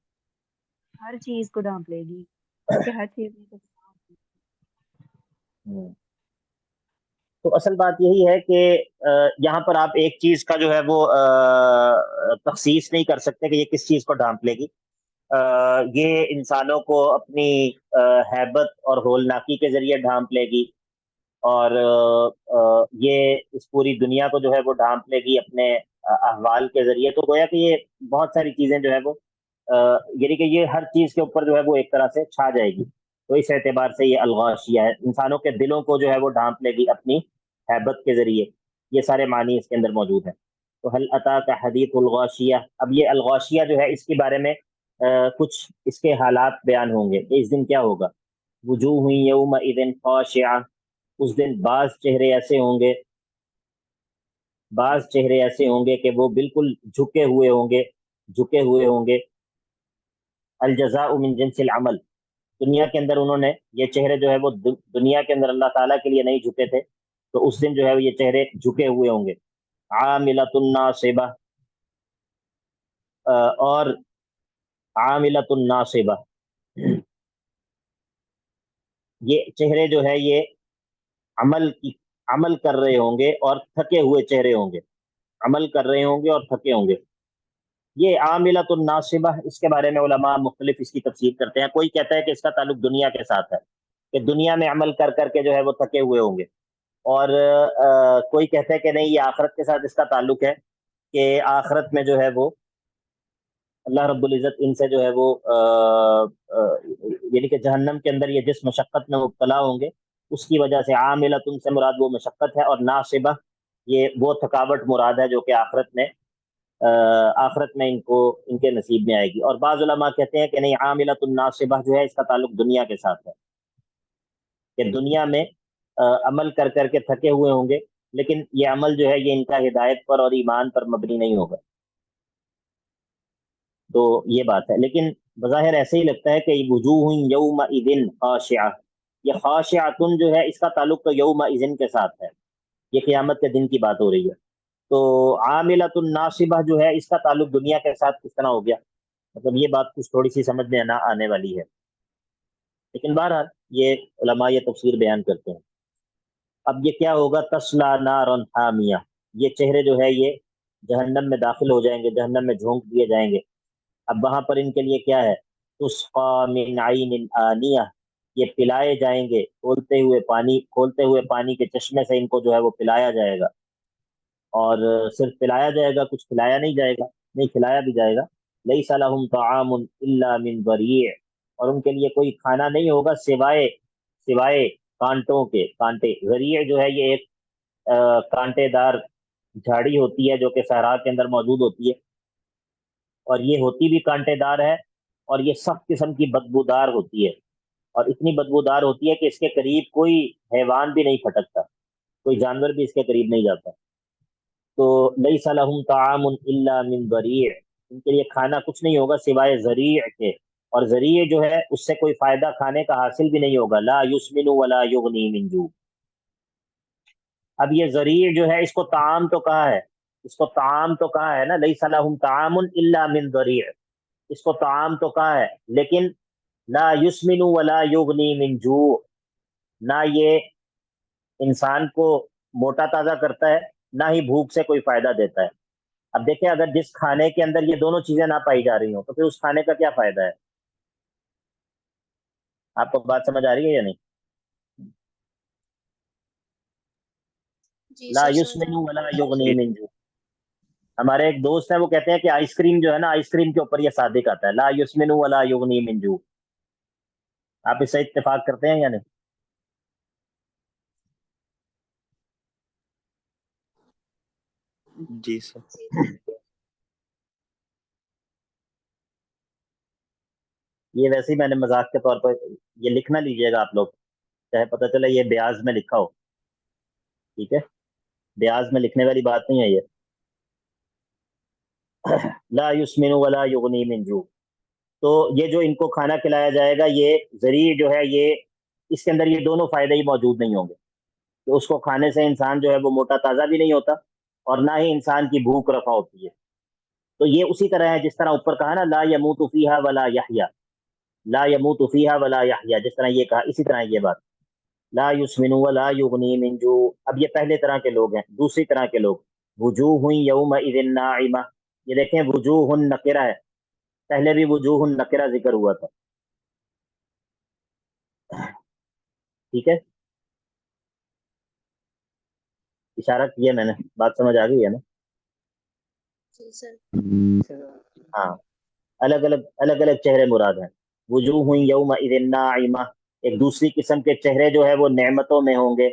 ہر چیز کو ڈھانپ لے گی کیونکہ ہر چیز میں تو تو اصل بات یہی ہے کہ یہاں پر آپ ایک چیز کا جو ہے وہ تخصیص نہیں کر سکتے کہ یہ کس چیز کو ڈھانپ لے گی۔ یہ انسانوں کو اپنی ہیبت اور ہولناکی کے ذریعے ڈھانپ لے گی، اور یہ اس پوری دنیا کو جو ہے وہ ڈھانپ لے گی اپنے احوال کے ذریعے۔ تو گویا کہ یہ بہت ساری چیزیں جو ہے وہ یعنی کہ یہ ہر چیز کے اوپر جو ہے وہ ایک طرح سے چھا جائے گی۔ تو اس اعتبار سے یہ الغاشیہ ہے، انسانوں کے دلوں کو جو ہے وہ ڈھانپ لے گی اپنی ہیبت کے ذریعے۔ یہ سارے معنی اس کے اندر موجود ہیں۔ تو حل اتاک حدیث الغاشیہ، اب یہ الغاشیہ جو ہے اس کے بارے میں کچھ اس کے حالات بیان ہوں گے کہ اس دن کیا ہوگا۔ وجوہ یومئذ خاشعہ، اس دن بعض چہرے ایسے ہوں گے، بعض چہرے ایسے ہوں گے کہ وہ بالکل جھکے ہوئے ہوں گے، جھکے ہوئے ہوں گے۔ الجزاء من جنس العمل، دنیا کے اندر انہوں نے یہ چہرے جو ہے وہ دنیا کے اندر اللہ تعالیٰ کے لیے نہیں جھکے تھے، تو اس دن جو ہے وہ یہ چہرے جھکے ہوئے ہوں گے۔ عاملۃ ناصبہ، اور عاملۃ ناصبہ، یہ چہرے جو ہے یہ عمل کر رہے ہوں گے اور تھکے ہوئے چہرے ہوں گے، عمل کر رہے ہوں گے اور تھکے ہوں گے۔ یہ عاملۃ الناصبہ، اس کے بارے میں علماء مختلف اس کی تفسیر کرتے ہیں۔ کوئی کہتا ہے کہ اس کا تعلق دنیا کے ساتھ ہے، کہ دنیا میں عمل کر کر کے جو ہے وہ تھکے ہوئے ہوں گے، اور کوئی کہتا ہے کہ نہیں، یہ آخرت کے ساتھ اس کا تعلق ہے، کہ آخرت میں جو ہے وہ اللہ رب العزت ان سے جو ہے وہ یعنی کہ جہنم کے اندر یہ جس مشقت میں مبتلا ہوں گے اس کی وجہ سے، عاملۃ سے مراد وہ مشقت ہے، اور ناصبہ یہ وہ تھکاوٹ مراد ہے جو کہ آخرت میں ان کے نصیب میں آئے گی۔ اور بعض علماء کہتے ہیں کہ نہیں، عاملۃ الناصبہ جو ہے اس کا تعلق دنیا کے ساتھ ہے، کہ دنیا میں عمل کر کر کے تھکے ہوئے ہوں گے، لیکن یہ عمل جو ہے یہ ان کا ہدایت پر اور ایمان پر مبنی نہیں ہوگا۔ تو یہ بات ہے، لیکن بظاہر ایسے ہی لگتا ہے کہ وجوہ یومئذ خاشعہ، یہ خاشعۃ جو ہے اس کا تعلق تو یومئذ کے ساتھ ہے، یہ قیامت کے دن کی بات ہو رہی ہے۔ تو عاملۃ الناصبہ جو ہے اس کا تعلق دنیا کے ساتھ کس طرح ہو گیا؟ مطلب یہ بات کچھ تھوڑی سی سمجھ میں نہ آنے والی ہے، لیکن بہرحال یہ علماء یہ تفسیر بیان کرتے ہیں۔ اب یہ کیا ہوگا؟ تسلا نارا حامیہ، یہ چہرے جو ہے یہ جہنم میں داخل ہو جائیں گے، جہنم میں جھونک دیے جائیں گے۔ اب وہاں پر ان کے لیے کیا ہے؟ تسقا من عین آنیہ، یہ پلائے جائیں گے کھولتے ہوئے پانی کے چشمے سے ان کو جو ہے وہ پلایا جائے گا، اور صرف پلایا جائے گا، کچھ کھلایا نہیں جائے گا، نہیں کھلایا بھی جائے گا۔ لیس لہم طعام الا من ضریع، اور ان کے لیے کوئی کھانا نہیں ہوگا سوائے کانٹوں کے، کانٹے۔ ضریع جو ہے یہ ایک کانٹے دار جھاڑی ہوتی ہے جو کہ صحرا کے اندر موجود ہوتی ہے، اور یہ ہوتی بھی کانٹے دار ہے، اور یہ سخت قسم کی بدبودار ہوتی ہے، اور اتنی بدبودار ہوتی ہے کہ اس کے قریب کوئی حیوان بھی نہیں پھٹکتا، کوئی جانور بھی اس کے قریب نہیں جاتا۔ تو لیس لہم طعام الا من ضریع، ان کے لیے کھانا کچھ نہیں ہوگا سوائے ضریع کے، اور ضریع جو ہے اس سے کوئی فائدہ کھانے کا حاصل بھی نہیں ہوگا۔ لا یسمن ولا یغنی من جوع، اب یہ ضریع جو ہے اس کو طعام تو کہا ہے، اس کو طعام تو کہا ہے نا، لیس لہم طعام الا من ضریع، اس کو طعام تو کہا ہے، لیکن لا یسمن ولا یغنی من جوع، نہ یہ انسان کو موٹا تازہ کرتا ہے، نہ ہی بھوک سے کوئی فائدہ دیتا ہے۔ اب دیکھیں، اگر جس کھانے کے اندر یہ دونوں چیزیں نہ پائی جا رہی ہوں تو پھر اس کھانے کا کیا فائدہ ہے؟ آپ کو بات سمجھ آ رہی ہے یا نہیں؟ جی لا سر، سمجھ یسمن آ ولا یغنی من جوع، ہمارے ایک دوست ہیں وہ کہتے ہیں کہ آئس کریم جو ہے نا، آئس کریم کے اوپر یہ صادق آتا ہے، لا یسمن ولا یغنی من جوع۔ آپ اس سے اتفاق کرتے ہیں یا نہیں؟ جی سر۔ یہ ویسے ہی میں نے مذاق کے طور پر یہ لکھنا لیجئے گا آپ لوگ چاہے پتہ چلے یہ بیاض میں لکھا ہو، ٹھیک ہے، بیاض میں لکھنے والی بات نہیں ہے یہ. لا یسمن ولا یغنی من جوع. تو یہ جو ان کو کھانا کھلایا جائے گا، یہ ذریعہ جو ہے، یہ اس کے اندر یہ دونوں فائدے ہی موجود نہیں ہوں گے کہ اس کو کھانے سے انسان جو ہے وہ موٹا تازہ بھی نہیں ہوتا، اور نہ ہی انسان کی بھوک رفع ہوتی ہے. تو یہ اسی طرح ہے جس طرح اوپر کہا نا لا یموت فیہا ولا یحیا، لا یموت فیہا ولا یحیا، جس طرح یہ کہا اسی طرح یہ بات. لا یسمن ولا یغنی من جوع. اب یہ پہلے طرح کے لوگ ہیں. دوسری طرح کے لوگ وجوہ یومئذ ناعمہ. یہ دیکھیں وجوہ نکرہ ہے، پہلے بھی وجوہ نکرہ ذکر ہوا تھا، ٹھیک ہے، اشارہ کیا میں نے، بات سمجھ آ گئی ہے نا؟ جی سر. ہاں، الگ الگ چہرے مراد ہیں. وجوہ یومئذ ناعمہ، ایک دوسری قسم کے چہرے جو ہے وہ نعمتوں میں ہوں گے،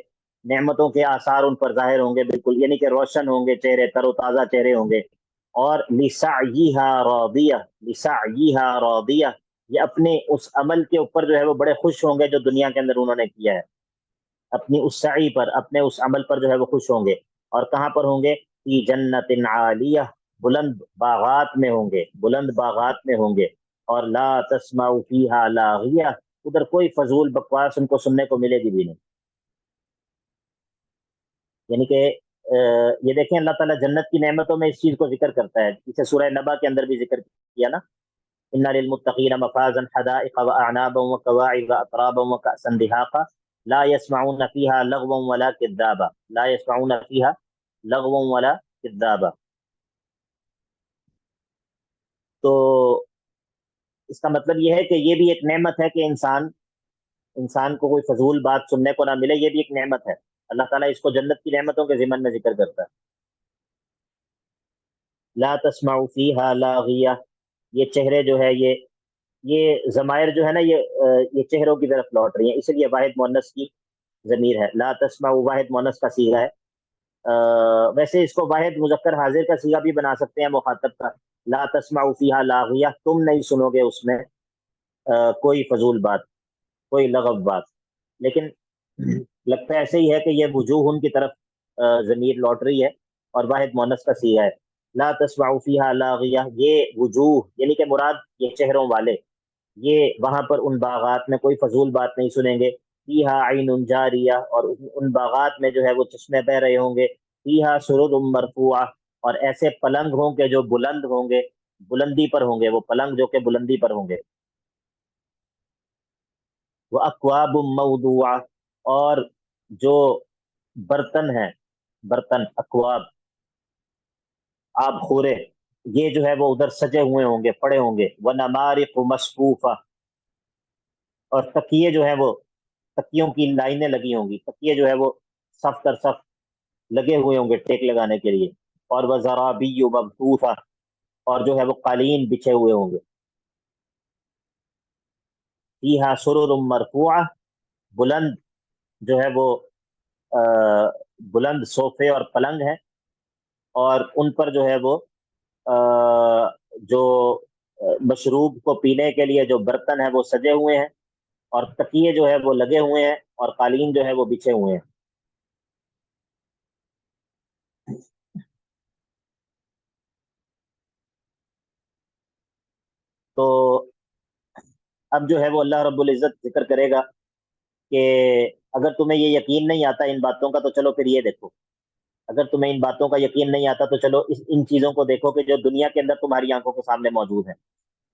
نعمتوں کے آثار ان پر ظاہر ہوں گے بالکل، یعنی کہ روشن ہوں گے چہرے، تر و تازہ چہرے ہوں گے. اور لسعیہا راضیہ، لسعیہا راضیہ، یہ اپنے اس عمل کے اوپر جو ہے وہ بڑے خوش ہوں گے جو دنیا کے اندر انہوں نے کیا ہے، اپنی اس سعی پر، اپنے اس عمل پر جو ہے وہ خوش ہوں گے. اور کہاں پر ہوں گے؟ فی جنت عالیہ، بلند باغات میں ہوں گے، بلند باغات میں ہوں گے. اور لا تسمع فیہا لاغیہ، ادھر کوئی فضول بکواس ان کو سننے کو ملے گی بھی نہیں. یعنی کہ یہ دیکھیں اللہ تعالیٰ جنت کی نعمتوں میں اس چیز کو ذکر کرتا ہے، اسے سورہ نبا کے اندر بھی ذکر کیا نا، ان للمتقین مفازا حدائق واعنابا وكواعب اترابا وكأسا دهاقا لا يسمعون فيها لغوا ولا كذابا، لا يسمعون فيها لغوا ولا كذابا. تو اس کا مطلب یہ ہے کہ یہ بھی ایک نعمت ہے کہ انسان کو کوئی فضول بات سننے کو نہ ملے، یہ بھی ایک نعمت ہے. اللہ تعالیٰ اس کو جنت کی نعمتوں کے ضمن میں ذکر کرتا ہے. لا تسمع فیہا لاغیہ، یہ چہرے جو ہے یہ ضمائر جو ہے نا یہ چہروں کی طرف لوٹ رہی ہیں، اس لیے واحد مؤنث کی ضمیر ہے. لا تسمع واحد مؤنث کا صیغہ ہے. ویسے اس کو واحد مذکر حاضر کا صیغہ بھی بنا سکتے ہیں مخاطب کا. لا تسمع فیہا لاغیہ، تم نہیں سنو گے اس میں کوئی فضول بات، کوئی لغو بات. لیکن لگتا ہے ایسے ہی ہے کہ یہ وجوہ ان کی طرف ضمیر لوٹ رہی ہے اور واحد مؤنث کا صیغہ ہے. لا تسمع فیہا لاغیہ، یہ وجوہ یعنی کہ مراد یہ چہروں والے، یہ وہاں پر ان باغات میں کوئی فضول بات نہیں سنیں گے. فیہا عین جاریہ، اور ان باغات میں جو ہے وہ چشمے بہ رہے ہوں گے. فیہا سرر مرفوعہ، اور ایسے پلنگ ہوں گے جو بلند ہوں گے، بلندی پر ہوں گے، وہ پلنگ جو کہ بلندی پر ہوں گے. وَأَكْوَابٌ مَوْضُوعَةٌ، اور جو برتن ہیں، برتن اکواب، آب خورے، یہ جو ہے وہ ادھر سجے ہوئے ہوں گے، پڑے ہوں گے. وَنَمَارِقُ مَصْفُوفَةٌ، اور تکیے جو ہیں وہ، تکیوں کی لائنیں لگی ہوں گی، تکیے جو ہے وہ صف در صف لگے ہوئے ہوں گے ٹیک لگانے کے لیے. اور وَزَرَابِيُّ مَبْثُوثَةٌ، اور جو ہے وہ قالین بچھے ہوئے ہوں گے. فیہا سرر مرفوعہ، بلند جو ہے وہ بلند صوفے اور پلنگ ہیں، اور ان پر جو ہے وہ جو مشروب کو پینے کے لیے جو برتن ہیں وہ سجے ہوئے ہیں، اور تکیے جو ہے وہ لگے ہوئے ہیں، اور قالین جو ہے وہ بچھے ہوئے ہیں. تو اب جو ہے وہ اللہ رب العزت ذکر کرے گا کہ اگر تمہیں یہ یقین نہیں آتا ان باتوں کا تو چلو پھر یہ دیکھو. اگر تمہیں ان باتوں کا یقین نہیں آتا تو چلو ان چیزوں کو دیکھو کہ جو دنیا کے اندر تمہاری آنکھوں کے سامنے موجود ہیں.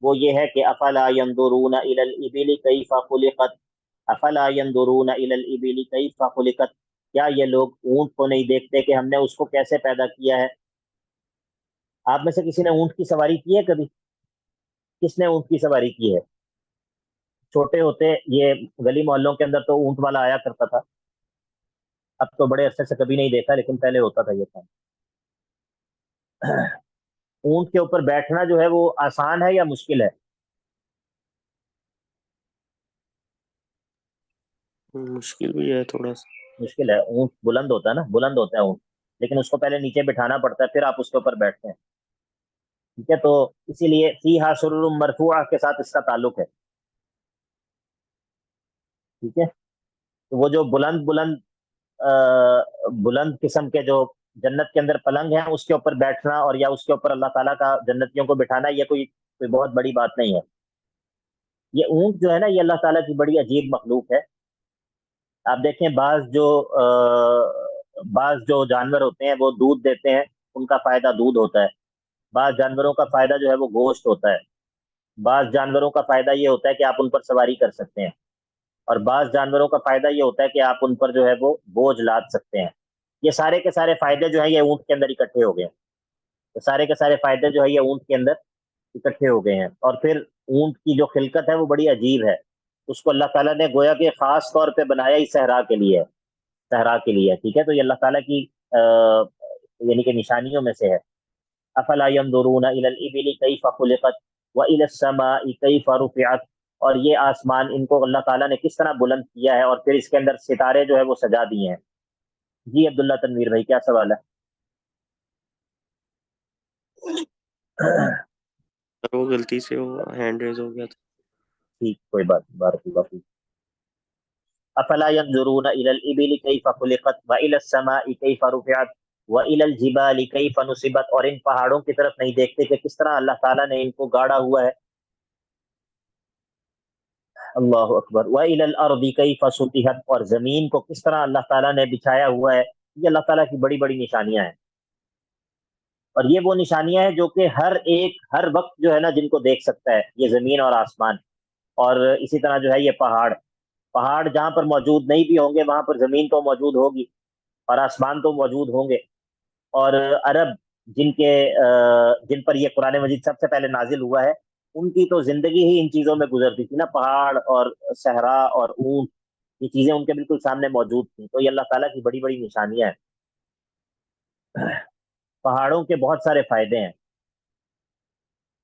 وہ یہ ہے کہ افلا ينظرون الى الابل كيف خلقت، افلا ينظرون الى الابل كيف خلقت، کیا یہ لوگ اونٹ کو نہیں دیکھتے کہ ہم نے اس کو کیسے پیدا کیا ہے؟ آپ میں سے کسی نے اونٹ کی سواری کی ہے کبھی؟ کس نے اونٹ کی سواری کی ہے؟ چھوٹے ہوتے یہ گلی محلوں کے اندر تو اونٹ والا آیا کرتا تھا، اب تو بڑے عرصے سے کبھی نہیں دیکھا، لیکن پہلے ہوتا تھا یہ کام. اونٹ کے اوپر بیٹھنا جو ہے وہ آسان ہے یا مشکل ہے؟ مشکل بھی ہے تھوڑا سا. مشکل ہے. اونٹ بلند ہوتا ہے نا، بلند ہوتا ہے اونٹ، لیکن اس کو پہلے نیچے بٹھانا پڑتا ہے، پھر آپ اس کے اوپر بیٹھتے ہیں. ٹھیک ہے، تو اسی لیے فیہا سرر مرفوعہ کے ساتھ اس کا تعلق ہے. ٹھیک ہے، تو وہ جو بلند بلند بلند قسم کے جو جنت کے اندر پلنگ ہیں، اس کے اوپر بیٹھنا اور یا اس کے اوپر اللہ تعالیٰ کا جنتیوں کو بٹھانا، یہ کوئی بہت بڑی بات نہیں ہے۔ یہ اونٹ جو ہے نا، یہ اللہ تعالیٰ کی بڑی عجیب مخلوق ہے۔ آپ دیکھیں بعض جو جانور ہوتے ہیں وہ دودھ دیتے ہیں، ان کا فائدہ دودھ ہوتا ہے۔ بعض جانوروں کا فائدہ جو ہے وہ گوشت ہوتا ہے۔ بعض جانوروں کا فائدہ یہ ہوتا ہے کہ آپ ان پر سواری کر سکتے ہیں، اور بعض جانوروں کا فائدہ یہ ہوتا ہے کہ آپ ان پر جو ہے وہ بوجھ لاد سکتے ہیں۔ یہ سارے کے سارے فائدے جو ہیں یہ اونٹ کے اندر اکٹھے ہو گئے ہیں۔ یہ سارے کے سارے فائدے جو ہے یہ اونٹ کے اندر اکٹھے ہو گئے ہیں۔ اور پھر اونٹ کی جو خلقت ہے وہ بڑی عجیب ہے۔ اس کو اللہ تعالیٰ نے گویا کہ خاص طور پہ بنایا ہی صحرا کے لیے، صحرا کے لیے، ٹھیک ہے۔ تو یہ اللہ تعالیٰ کی یعنی کہ نشانیوں میں سے ہے۔ افلا ينظرون الى الابل كيف خلقت والى السماء كيف رفعت، اور یہ آسمان ان کو اللہ تعالیٰ نے کس طرح بلند کیا ہے، اور پھر اس کے اندر ستارے جو ہے وہ سجا دیے ہیں۔ جی عبداللہ تنویر بھائی، کیا سوال ہے؟ وہ غلطی سے وہ ہینڈ ریز ہو گیا تھا۔ ٹھیک، کوئی بات نہیں، بارک اللہ فیک۔ افلا ينظرون الى الابل كيف خلقت والى السماء كيف رفعت والى الجبال كيف نصبت، اور ان پہاڑوں کی طرف نہیں دیکھتے کہ کس طرح اللہ تعالیٰ نے ان کو گاڑا ہوا ہے۔ اللہ اکبر۔ والى الارض كيف سطحت، اور زمین کو کس طرح اللہ تعالیٰ نے بچھایا ہوا ہے۔ یہ اللہ تعالیٰ کی بڑی بڑی نشانیاں ہیں، اور یہ وہ نشانیاں ہیں جو کہ ہر وقت جو ہے نا جن کو دیکھ سکتا ہے، یہ زمین اور آسمان۔ اور اسی طرح جو ہے یہ پہاڑ جہاں پر موجود نہیں بھی ہوں گے وہاں پر زمین تو موجود ہوگی، اور آسمان تو موجود ہوں گے۔ اور عرب جن پر یہ قرآن مجید سب سے پہلے نازل ہوا ہے، ان کی تو زندگی ہی ان چیزوں میں گزرتی تھی نا، پہاڑ اور صحرا اور اونٹ، یہ چیزیں ان کے بالکل سامنے موجود تھیں۔ تو یہ اللہ تعالیٰ کی بڑی بڑی نشانیاں ہیں۔ پہاڑوں کے بہت سارے فائدے ہیں،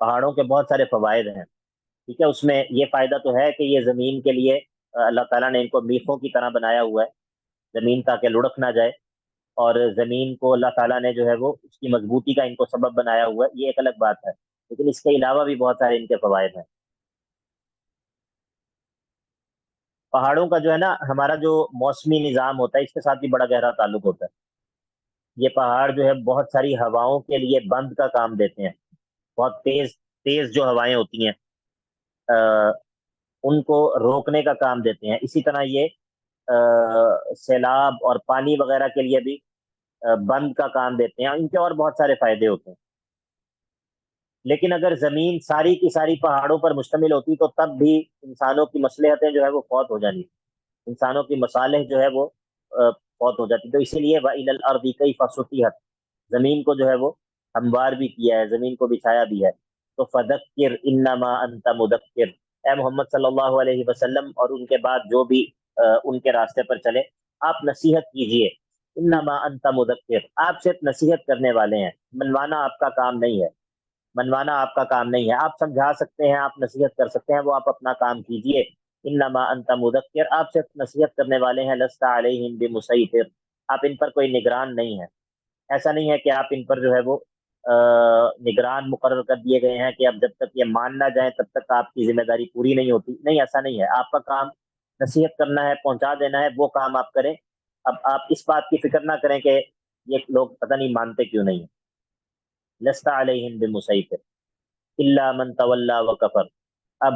پہاڑوں کے بہت سارے فوائد ہیں، ٹھیک ہے۔ اس میں یہ فائدہ تو ہے کہ یہ زمین کے لیے اللہ تعالیٰ نے ان کو میخوں کی طرح بنایا ہوا ہے، زمین تاکہ لڑک نہ جائے، اور زمین کو اللہ تعالیٰ نے جو ہے وہ اس کی مضبوطی کا ان کو سبب بنایا ہوا ہے، یہ ایک الگ بات ہے، لیکن اس کے علاوہ بھی بہت سارے ان کے فوائد ہیں۔ پہاڑوں کا جو ہے نا ہمارا جو موسمی نظام ہوتا ہے اس کے ساتھ بھی بڑا گہرا تعلق ہوتا ہے۔ یہ پہاڑ جو ہے بہت ساری ہواؤں کے لیے بند کا کام دیتے ہیں، بہت تیز تیز جو ہوائیں ہوتی ہیں ان کو روکنے کا کام دیتے ہیں۔ اسی طرح یہ سیلاب اور پانی وغیرہ کے لیے بھی بند کا کام دیتے ہیں، ان کے اور بہت سارے فائدے ہوتے ہیں۔ لیکن اگر زمین ساری کی ساری پہاڑوں پر مشتمل ہوتی تو تب بھی انسانوں کی مصلحتیں جو ہے وہ فوت ہو جانی، انسانوں کی مصالح جو ہے وہ فوت ہو جاتی۔ تو اسی لیے وَإِلَى الْأَرْضِ كَيْفَ سُطِحَتْ، زمین کو جو ہے وہ ہموار بھی کیا ہے، زمین کو بچھایا بھی ہے۔ تو فَذَكِّرْ إِنَّمَا أَنْتَ مُذَكِّرْ، اے محمد صلی اللہ علیہ وسلم اور ان کے بعد جو بھی ان کے راستے پر چلے، آپ نصیحت کیجئے۔ انما انت مذکر، آپ صرف نصیحت کرنے والے ہیں، منوانا آپ کا کام نہیں ہے، منوانا آپ کا کام نہیں ہے۔ آپ سمجھا سکتے ہیں، آپ نصیحت کر سکتے ہیں، وہ آپ اپنا کام کیجئے۔ انما انت مذکر، آپ صرف نصیحت کرنے والے ہیں۔ لست علیہم بمسیطر، آپ ان پر کوئی نگران نہیں ہے۔ ایسا نہیں ہے کہ آپ ان پر جو ہے وہ نگران مقرر کر دیے گئے ہیں کہ اب جب تک یہ مان نہ جائیں تب تک آپ کی ذمہ داری پوری نہیں ہوتی، نہیں، ایسا نہیں ہے۔ آپ کا کام نصیحت کرنا ہے، پہنچا دینا ہے، وہ کام آپ کریں۔ اب آپ اس بات کی فکر نہ کریں کہ یہ لوگ پتہ نہیں مانتے کیوں نہیں ہیں۔ لست علیہم بمسیطر الا من تولی وکفر، اب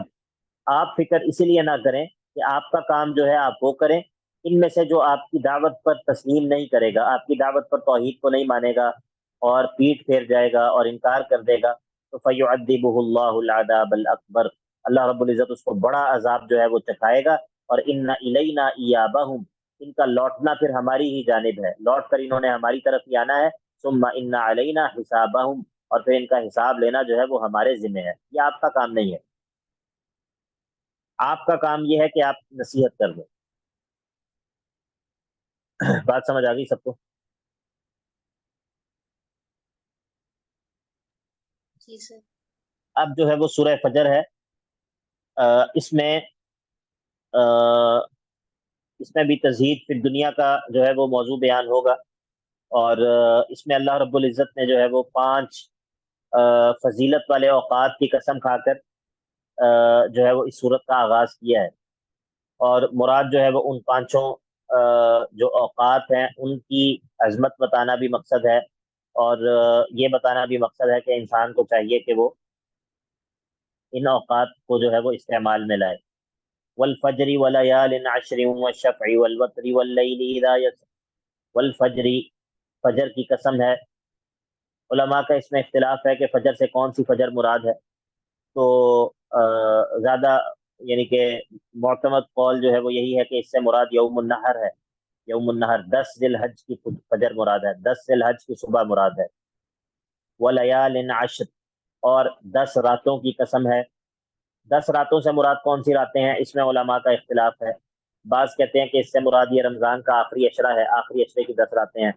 آپ فکر اسی لیے نہ کریں کہ آپ کا کام جو ہے آپ وہ کریں، ان میں سے جو آپ کی دعوت پر تسلیم نہیں کرے گا، آپ کی دعوت پر توحید کو نہیں مانے گا اور پیٹ پھیر جائے گا اور انکار کر دے گا، تو فیعذبہ اللہ العذاب الاکبر، اللہ رب العزت اس کو بڑا عذاب جو ہے وہ چکھائے گا۔ اور ان الینا ایابہم، ان کا لوٹنا پھر ہماری ہی جانب ہے، لوٹ کر انہوں نے ہماری طرف ہی آنا ہے۔ ثم ان علینا حسابہم، اور پھر ان کا حساب لینا جو ہے وہ ہمارے ذمہ ہے، یہ آپ کا کام نہیں ہے۔ آپ کا کام یہ ہے کہ آپ نصیحت کر دیں۔ بات سمجھ آ گئی سب کو؟ جی سر۔ اب جو ہے وہ سورہ فجر ہے، اس میں بھی تزہید فی دنیا کا جو ہے وہ موضوع بیان ہوگا، اور اس میں اللہ رب العزت نے جو ہے وہ 5 فضیلت والے اوقات کی قسم کھا کر جو ہے وہ اس صورت کا آغاز کیا ہے۔ اور مراد جو ہے وہ ان پانچوں جو اوقات ہیں ان کی عظمت بتانا بھی مقصد ہے، اور یہ بتانا بھی مقصد ہے کہ انسان کو چاہیے کہ وہ ان اوقات کو جو ہے وہ استعمال میں لائے۔ والفجر وليال عشر والشفع والوتر واللیل اذا یسر، والفجر، فجر کی قسم ہے۔ علماء کا اس میں اختلاف ہے کہ فجر سے کون سی فجر مراد ہے، تو زیادہ یعنی کہ معتمد قول جو ہے وہ یہی ہے کہ اس سے مراد یوم النحر ہے۔ یوم النحر 10 ذی الحج کی فجر مراد ہے، 10 ذی الحج کی صبح مراد ہے۔ ولیال عشر، اور 10 راتوں کی قسم ہے۔ 10 راتوں سے مراد کون سی راتیں ہیں، اس میں علماء کا اختلاف ہے۔ بعض کہتے ہیں کہ اس سے مراد یہ رمضان کا آخری عشرہ ہے، آخری عشرے کی 10 راتیں ہیں،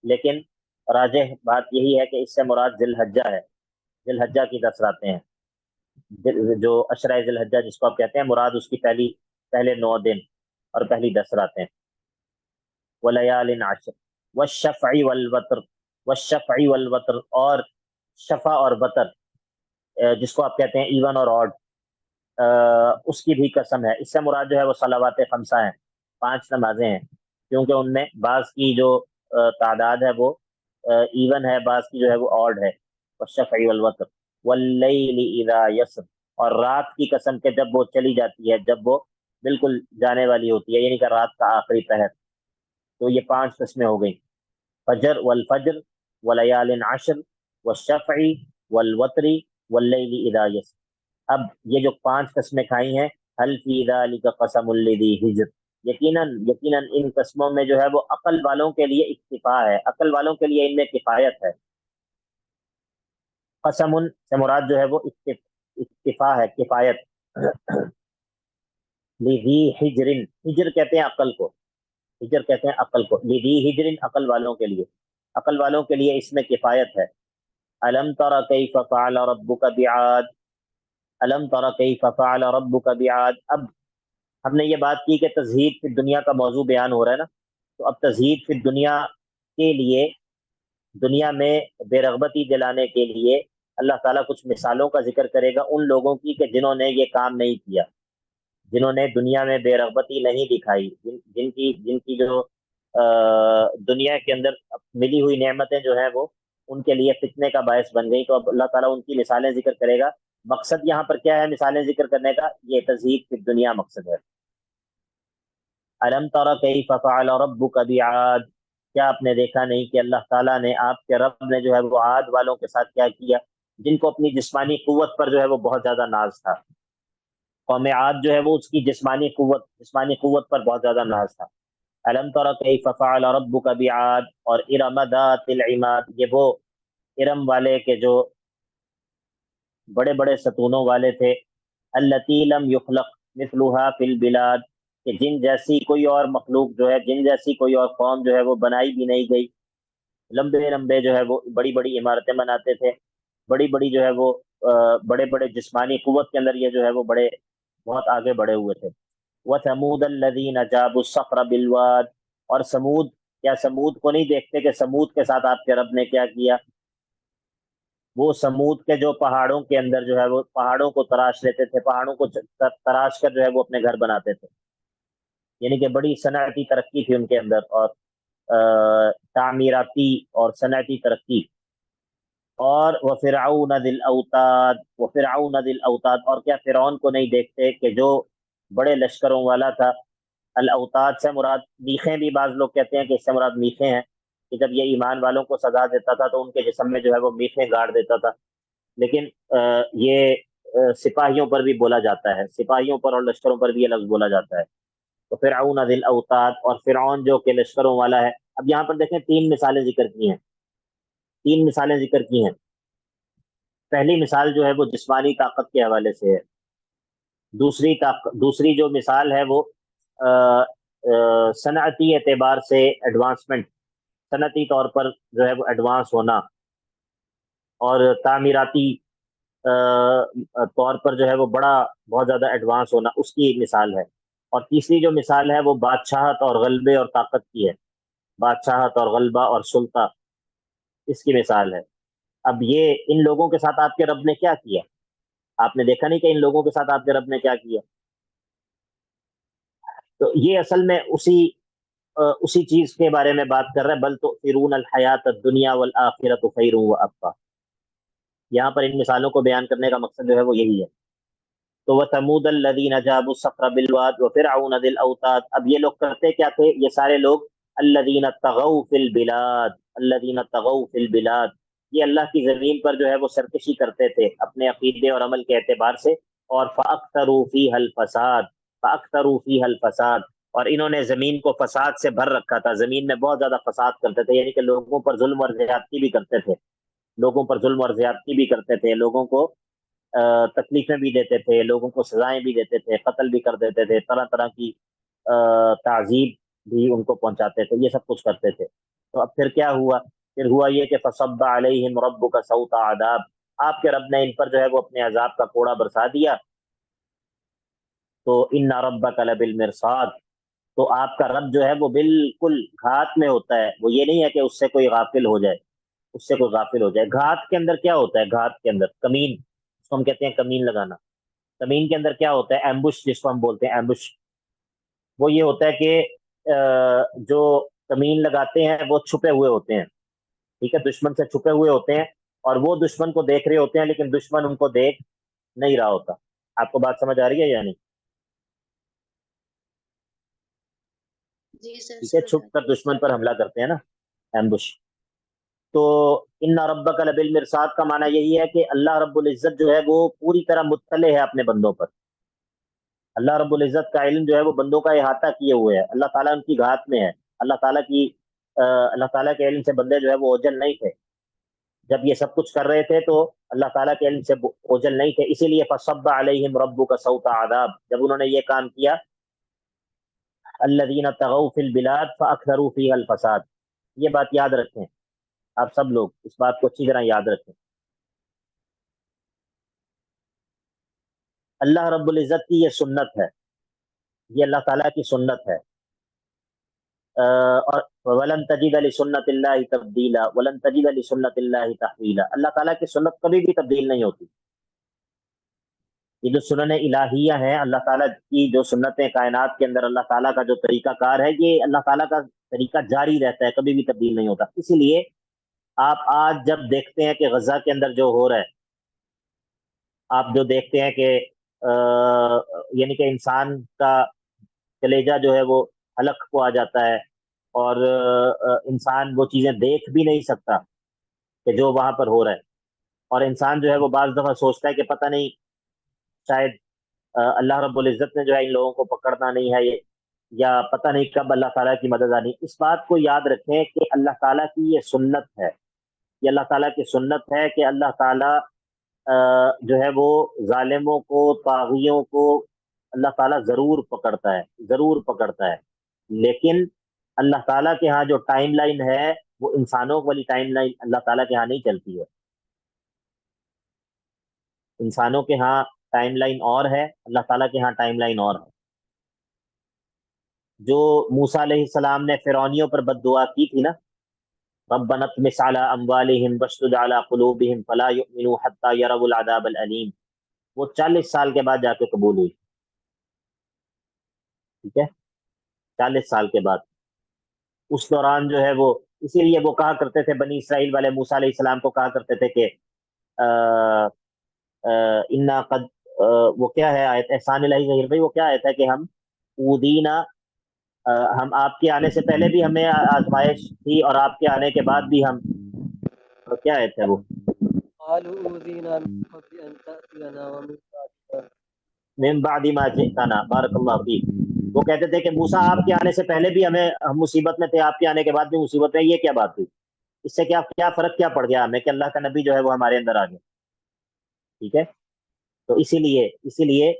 لیکن راجح بات یہی ہے کہ اس سے مراد ذی الحجہ ہے، ذی الحجہ کی 10 راتیں ہیں۔ جو عشرہ ذی الحجہ جس کو آپ کہتے ہیں، مراد اس کی پہلے 9 دن اور پہلی 10 راتیں۔ ولیال عشر والشفع والوتر، والشفع والوتر، اور شفع اور وتر جس کو آپ کہتے ہیں ایون اور آڈ، اس کی بھی قسم ہے۔ اس سے مراد جو ہے وہ صلوات خمسہ ہیں، 5 نمازیں ہیں، کیونکہ ان میں بعض کی جو تعداد ہے وہ ایون ہے، بعض کی جو ہے وہ آڈ ہے۔ والشفع والوتر واللیل اذا یسر، اور رات کی قسم کہ جب وہ چلی جاتی ہے، جب وہ بالکل جانے والی ہوتی ہے، یعنی کہ رات کا آخری پہر۔ تو یہ 5 قسمیں ہو گئیں، فجر والفجر ولیال عشر والشفع والوتر واللیل اذا یسر۔ اب یہ جو 5 قسمیں کھائی ہیں، حل فی ذلک قسم لذی حجر، یقیناً ان قسموں میں جو ہے وہ عقل والوں کے لیے اکتفا ہے، عقل والوں کے لیے ان میں کفایت ہے۔ قسم سے مراد جو ہے وہ اکتفا ہے، کفایت۔ لذی حجر، حجر کہتے ہیں عقل کو، حجر کہتے ہیں عقل کو، لذی حجر عقل والوں کے لیے، عقل والوں کے لیے اس میں کفایت ہے۔ الم تر کیف فعل ربک بعاد، الم تر کیف فعل ربک بعاد۔ اب ہم نے یہ بات کی کہ تزہید فی دنیا کا موضوع بیان ہو رہا ہے نا، تو اب تزہید فی دنیا کے لیے، دنیا میں بے رغبتی دلانے کے لیے اللہ تعالیٰ کچھ مثالوں کا ذکر کرے گا ان لوگوں کی کہ جنہوں نے یہ کام نہیں کیا، جنہوں نے دنیا میں بے رغبتی نہیں دکھائی، جن کی جو دنیا کے اندر ملی ہوئی نعمتیں جو ہیں وہ ان کے لیے فتنے کا باعث بن گئی۔ تو اب اللہ تعالیٰ ان کی مثالیں ذکر کرے گا۔ مقصد یہاں پر کیا ہے مثالیں ذکر کرنے کا؟ یہ تزہید فی دنیا مقصد ہے۔ الم تر کیف فعل ربک بعاد، کیا آپ نے دیکھا نہیں کہ اللہ تعالیٰ نے، آپ کے رب نے جو ہے وہ عاد والوں کے ساتھ کیا کیا، جن کو اپنی جسمانی قوت پر جو ہے وہ بہت زیادہ ناز تھا۔ قوم عاد جو ہے وہ اس کی جسمانی قوت پر بہت زیادہ ناز تھا۔ الم تر کیف فعل ربک بعاد، اور ارم ذات العماد، یہ وہ ارم والے کے جو بڑے بڑے ستونوں والے تھے، التی لم یخلق مثلها فی البلاد، کہ جن جیسی کوئی اور مخلوق جو ہے، جن جیسی کوئی اور قوم جو ہے وہ بنائی بھی نہیں گئی۔ لمبے لمبے جو ہے وہ بڑی بڑی عمارتیں بناتے تھے، بڑی بڑی جو ہے وہ بڑے بڑے جسمانی قوت کے اندر یہ جو ہے وہ بہت آگے بڑھے ہوئے تھے۔ وثمود الذین جابوا الصخر بالواد، اور سمود، کیا سمود کو نہیں دیکھتے کہ سمود کے ساتھ آپ کے رب نے کیا کیا؟ وہ سمود کے جو پہاڑوں کے اندر جو ہے وہ پہاڑوں کو تراش لیتے تھے، پہاڑوں کو تراش کر جو ہے وہ اپنے گھر بناتے تھے، یعنی کہ بڑی صنعتی ترقی تھی ان کے اندر، اور تعمیراتی اور صنعتی ترقی۔ اور وفرعون ذی الاوتاد، وفرعون ذی الاوتاد، اور کیا فرعون کو نہیں دیکھتے کہ جو بڑے لشکروں والا تھا؟ الاوتاد سے مراد میخیں، بھی بعض لوگ کہتے ہیں کہ اس سے مراد میخیں ہیں، کہ جب یہ ایمان والوں کو سزا دیتا تھا تو ان کے جسم میں جو ہے وہ میخیں گاڑ دیتا تھا۔ لیکن یہ سپاہیوں پر بھی بولا جاتا ہے، سپاہیوں پر اور لشکروں پر بھی یہ لفظ بولا جاتا ہے۔ تو فرعون ذی الاوتاد، اور فرعون جو کہ لشکروں والا ہے۔ اب یہاں پر دیکھیں 3 مثالیں ذکر کی ہیں، 3 مثالیں ذکر کی ہیں۔ پہلی مثال جو ہے وہ جسمانی طاقت کے حوالے سے ہے، دوسری جو مثال ہے وہ صنعتی اعتبار سے ایڈوانسمنٹ، صنعتی طور پر جو ہے وہ ایڈوانس ہونا، اور تعمیراتی طور پر جو ہے وہ بہت زیادہ ایڈوانس ہونا، اس کی مثال ہے۔ اور تیسری جو مثال ہے وہ بادشاہت اور غلبے اور طاقت کی ہے، بادشاہت اور غلبہ اور سلطہ، اس کی مثال ہے۔ اب یہ ان لوگوں کے ساتھ آپ کے رب نے کیا کیا؟ آپ نے دیکھا نہیں کہ ان لوگوں کے ساتھ آپ کے رب نے کیا کیا؟ تو یہ اصل میں اسی چیز کے بارے میں بات کر رہے ہیں، بل تؤثرون الحیات الدنیا والآخرۃ خیر وابقیٰ. یہاں پر ان مثالوں کو بیان کرنے کا مقصد جو ہے وہ یہی ہے. تو وثمود الذین جابوا الصخر بالواد وفرعون ذی الاوتاد، اب یہ لوگ کرتے کیا تھے؟ یہ سارے لوگ الذین طغوا فی البلاد، الذین طغوا فی البلاد، یہ اللہ کی زمین پر جو ہے وہ سرکشی کرتے تھے اپنے عقیدے اور عمل کے اعتبار سے. اور فاکثروا فیہا الفساد، فاکثروا فیہا الفساد، اور انہوں نے زمین کو فساد سے بھر رکھا تھا، زمین میں بہت زیادہ فساد کرتے تھے، یعنی کہ لوگوں پر ظلم اور زیادتی بھی کرتے تھے، لوگوں پر ظلم اور زیادتی بھی کرتے تھے، لوگوں کو تکلیفیں بھی دیتے تھے، لوگوں کو سزائیں بھی دیتے تھے، قتل بھی کر دیتے تھے، طرح طرح کی تعذیب بھی ان کو پہنچاتے تھے، یہ سب کچھ کرتے تھے. تو اب پھر کیا ہوا؟ پھر ہوا یہ کہ فصب علیہم ربک صوت عذاب، آپ کے رب نے ان پر جو ہے وہ اپنے عذاب کا کوڑا برسا دیا. تو ان ربک لبالمرصاد، تو آپ کا رب جو ہے وہ بالکل گھات میں ہوتا ہے، وہ یہ نہیں ہے کہ اس سے کوئی غافل ہو جائے، اس سے کوئی غافل ہو جائے. گھات کے اندر کیا ہوتا ہے؟ گھات کے اندر کمین، اس کو ہم کہتے ہیں کمین لگانا. کمین کے اندر کیا ہوتا ہے؟ ایمبش، جس کو ہم بولتے ہیں ایمبش. وہ یہ ہوتا ہے کہ جو کمین لگاتے ہیں وہ چھپے ہوئے ہوتے ہیں، ٹھیک ہے، دشمن سے چھپے ہوئے ہوتے ہیں، اور وہ دشمن کو دیکھ رہے ہوتے ہیں لیکن دشمن ان کو دیکھ نہیں رہا ہوتا. آپ کو بات سمجھ آ رہی ہے یا نہیں؟ جی سر ٹھیک ہے، سمجھ آ چھپ کر دشمن پر حملہ کرتے ہیں نا، ایمبش. تو ان ربک لبالمرصاد کا معنی یہی ہے کہ اللہ رب العزت جو ہے وہ پوری طرح مطلع ہے اپنے بندوں پر. اللہ رب العزت کا علم جو ہے وہ بندوں کا احاطہ کیے ہوئے ہے، اللہ تعالیٰ ان کی گھات میں ہے. اللہ تعالیٰ کے علم سے بندے جو ہے وہ اوجل نہیں تھے. جب یہ سب کچھ کر رہے تھے تو اللہ تعالیٰ کے علم سے اوجل نہیں تھے، اسی لیے فصب علیہم ربک صوت عذاب، جب انہوں نے یہ کام کیا الذین طغوا فی البلاد فاکثروا فیہا الفساد. یہ بات یاد رکھیں، آپ سب لوگ اس بات کو اچھی طرح یاد رکھیں. اللہ رب العزت کی یہ سنت ہے، یہ اللہ تعالیٰ کی سنت ہے. اور وَلَن تَجِدَ لِسُنَّتِ اللَّهِ تَبْدِيلًا وَلَن تَجِدَ لِسُنَّتِ اللَّهِ تَحْوِيلًا. اللہ تعالیٰ کی سنت کبھی بھی تبدیل نہیں ہوتی. یہ جو سنن الہیہ ہیں، اللہ تعالیٰ کی جو سنتیں کائنات کے اندر اللہ تعالیٰ کا جو طریقہ کار ہے، یہ اللہ تعالیٰ کا طریقہ جاری رہتا ہے، کبھی بھی تبدیل نہیں ہوتا. اسی لیے آپ آج جب دیکھتے ہیں کہ غزہ کے اندر جو ہو رہا ہے، آپ جو دیکھتے ہیں کہ یعنی کہ انسان کا کلیجہ جو ہے وہ حلق کو آ جاتا ہے، اور انسان وہ چیزیں دیکھ بھی نہیں سکتا کہ جو وہاں پر ہو رہا ہے. اور انسان جو ہے وہ بعض دفعہ سوچتا ہے کہ پتہ نہیں شاید اللہ رب العزت نے جو ہے ان لوگوں کو پکڑنا نہیں ہے، یا پتہ نہیں کب اللہ تعالیٰ کی مدد آنی. اس بات کو یاد رکھیں کہ اللہ تعالیٰ کی یہ سنت ہے، یہ اللہ تعالیٰ کی سنت ہے کہ اللہ تعالیٰ جو ہے وہ ظالموں کو، طاغیوں کو اللہ تعالیٰ ضرور پکڑتا ہے، ضرور پکڑتا ہے. لیکن اللہ تعالیٰ کے ہاں جو ٹائم لائن ہے وہ انسانوں والی ٹائم لائن اللہ تعالیٰ کے ہاں نہیں چلتی ہے. انسانوں کے ہاں ٹائم لائن اور ہے، اللہ تعالیٰ کے ہاں ٹائم لائن اور ہے. جو موسیٰ علیہ السلام نے فرعونیوں پر بد دعا کی تھی نا، ربنا اطمس علی اموالہم واشدد علی قلوبہم فلا یؤمنوا حتی یروا العذاب الالیم، وہ 40 سال کے بعد جا کے قبول ہوئی. ٹھیک ہے، 40 سال کے بعد. اس دوران جو ہے وہ، اسی لیے وہ کہا کرتے تھے، بنی اسرائیل والے موسیٰ علیہ السلام کو کہا کرتے تھے کہ انا قد وہ کیا ہے آیت احسان الہی ظہیر بھائی، وہ کیا آیت ہے کہ ہم اودینا، ہم آپ کے آنے سے پہلے بھی ہمیں آزمائش تھی، اور آپ کے آنے کے بعد بھی ہم، کیا آیت ہے وہ؟ قالوا أوذينا من قبل أن تأتينا من بعد ما جئتنا، بارک اللہ فیک. وہ کہتے تھے کہ موسیٰ آپ کے آنے سے پہلے بھی ہم مصیبت میں تھے، آپ کے آنے کے بعد بھی مصیبت میں. یہ کیا بات ہوئی؟ اس سے کیا فرق کیا پڑ گیا ہمیں کہ اللہ کا نبی جو ہے وہ ہمارے اندر آ گیا. ٹھیک ہے، تو اسی لیے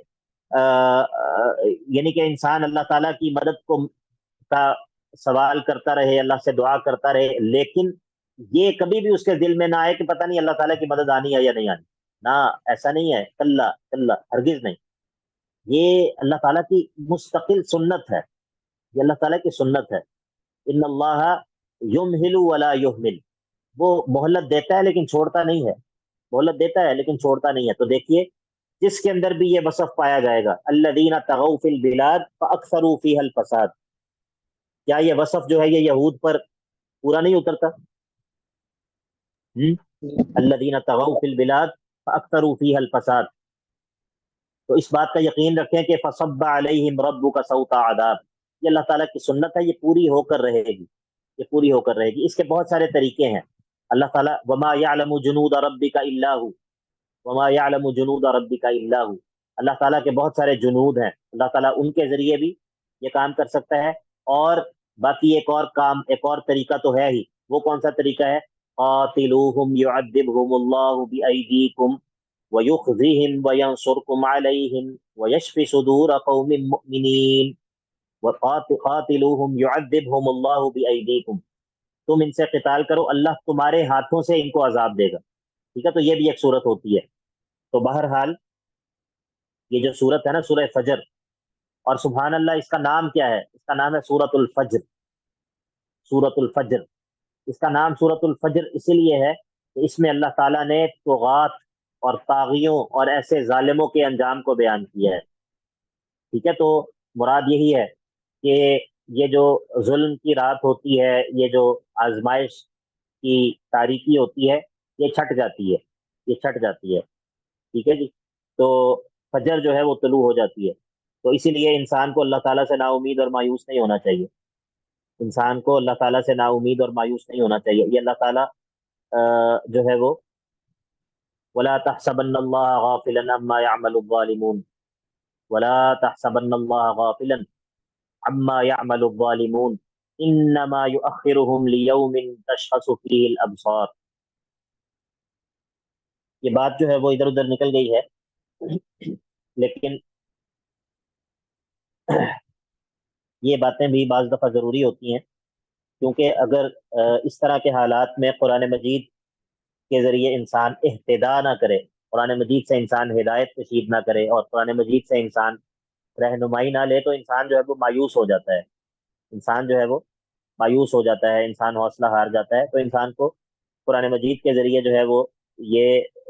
یعنی کہ انسان اللہ تعالیٰ کی مدد کا سوال کرتا رہے، اللہ سے دعا کرتا رہے، لیکن یہ کبھی بھی اس کے دل میں نہ آئے کہ پتہ نہیں اللہ تعالیٰ کی مدد آنی ہے یا نہیں آنی. نہ، ایسا نہیں ہے، کلا کلا، ہرگز نہیں. یہ اللہ تعالیٰ کی مستقل سنت ہے، یہ اللہ تعالیٰ کی سنت ہے. ان اللہ یمہل ولا یہمل، وہ مہلت دیتا ہے لیکن چھوڑتا نہیں ہے، مہلت دیتا ہے لیکن چھوڑتا نہیں ہے. تو دیکھیے جس کے اندر بھی یہ وصف پایا جائے گا، الذین طغوا فی البلاد فاکثروا فیہا الفساد، کیا یہ وصف جو ہے یہ یہود پر پورا نہیں اترتا؟ الذین طغوا فی البلاد فاکثروا فیہا الفساد، تو اس بات کا یقین رکھیں کہ فصب علیہم ربک صوت عذاب، یہ اللہ تعالیٰ کی سنت ہے، یہ پوری ہو کر رہے گی، یہ پوری ہو کر رہے گی۔ اس کے بہت سارے طریقے ہیں۔ اللہ تعالیٰ وما یعلم جنود ربک الا ہو، وما یعلم جنود ربک الا ہو، اللہ تعالیٰ کے بہت سارے جنود ہیں، اللہ تعالیٰ ان کے ذریعے بھی یہ کام کر سکتا ہے۔ اور باقی ایک اور کام، ایک اور طریقہ تو ہے ہی، وہ کون سا طریقہ ہے؟ قاتلوہم یعذبہم اللہ بایدیکم ویخزیہم وینصرکم علیہم ویشفی صدور قوم مؤمنین، وقاتلوہم یعذبہم اللہ بایدیکم، تم ان سے قتال کرو، اللہ تمہارے ہاتھوں سے ان کو عذاب دے گا۔ ٹھیک ہے، تو یہ بھی ایک صورت ہوتی ہے۔ تو بہرحال یہ جو صورت ہے نا سورہ فجر، اور سبحان اللہ اس کا نام کیا ہے؟ اس کا نام ہے سورۃ الفجر، سورۃ الفجر۔ اس کا نام سورۃ الفجر اسی لیے ہے کہ اس میں اللہ تعالیٰ نے طغات اور طاغیوں اور ایسے ظالموں کے انجام کو بیان کیا ہے۔ ٹھیک ہے، تو مراد یہی ہے کہ یہ جو ظلم کی رات ہوتی ہے، یہ جو آزمائش کی تاریکی ہوتی ہے، یہ چھٹ جاتی ہے، یہ چھٹ جاتی ہے۔ ٹھیک ہے جی، تو فجر جو ہے وہ طلوع ہو جاتی ہے۔ تو اسی لیے انسان کو اللہ تعالیٰ سے نا امید اور مایوس نہیں ہونا چاہیے، انسان کو اللہ تعالیٰ سے نا امید اور مایوس نہیں ہونا چاہیے۔ یہ اللہ تعالیٰ جو ہے وہ ولا تحسبن اللہ غافلا عما يعمل الظالمون، ولا تحسبن اللہ غافلا عما يعمل الظالمون انما يؤخرهم ليوم تشخص فيه الابصار۔ یہ بات جو ہے وہ ادھر ادھر نکل گئی ہے، لیکن یہ باتیں بھی بعض دفعہ ضروری ہوتی ہیں، کیونکہ اگر اس طرح کے حالات میں قرآن مجید کے ذریعے انسان اہتداء نہ کرے، قرآن مجید سے انسان ہدایت کشید نہ کرے، اور قرآن مجید سے انسان رہنمائی نہ لے، تو انسان جو ہے وہ مایوس ہو جاتا ہے، انسان جو ہے وہ مایوس ہو جاتا ہے، انسان حوصلہ ہار جاتا ہے۔ تو انسان کو قرآن مجید کے ذریعے جو ہے وہ یہ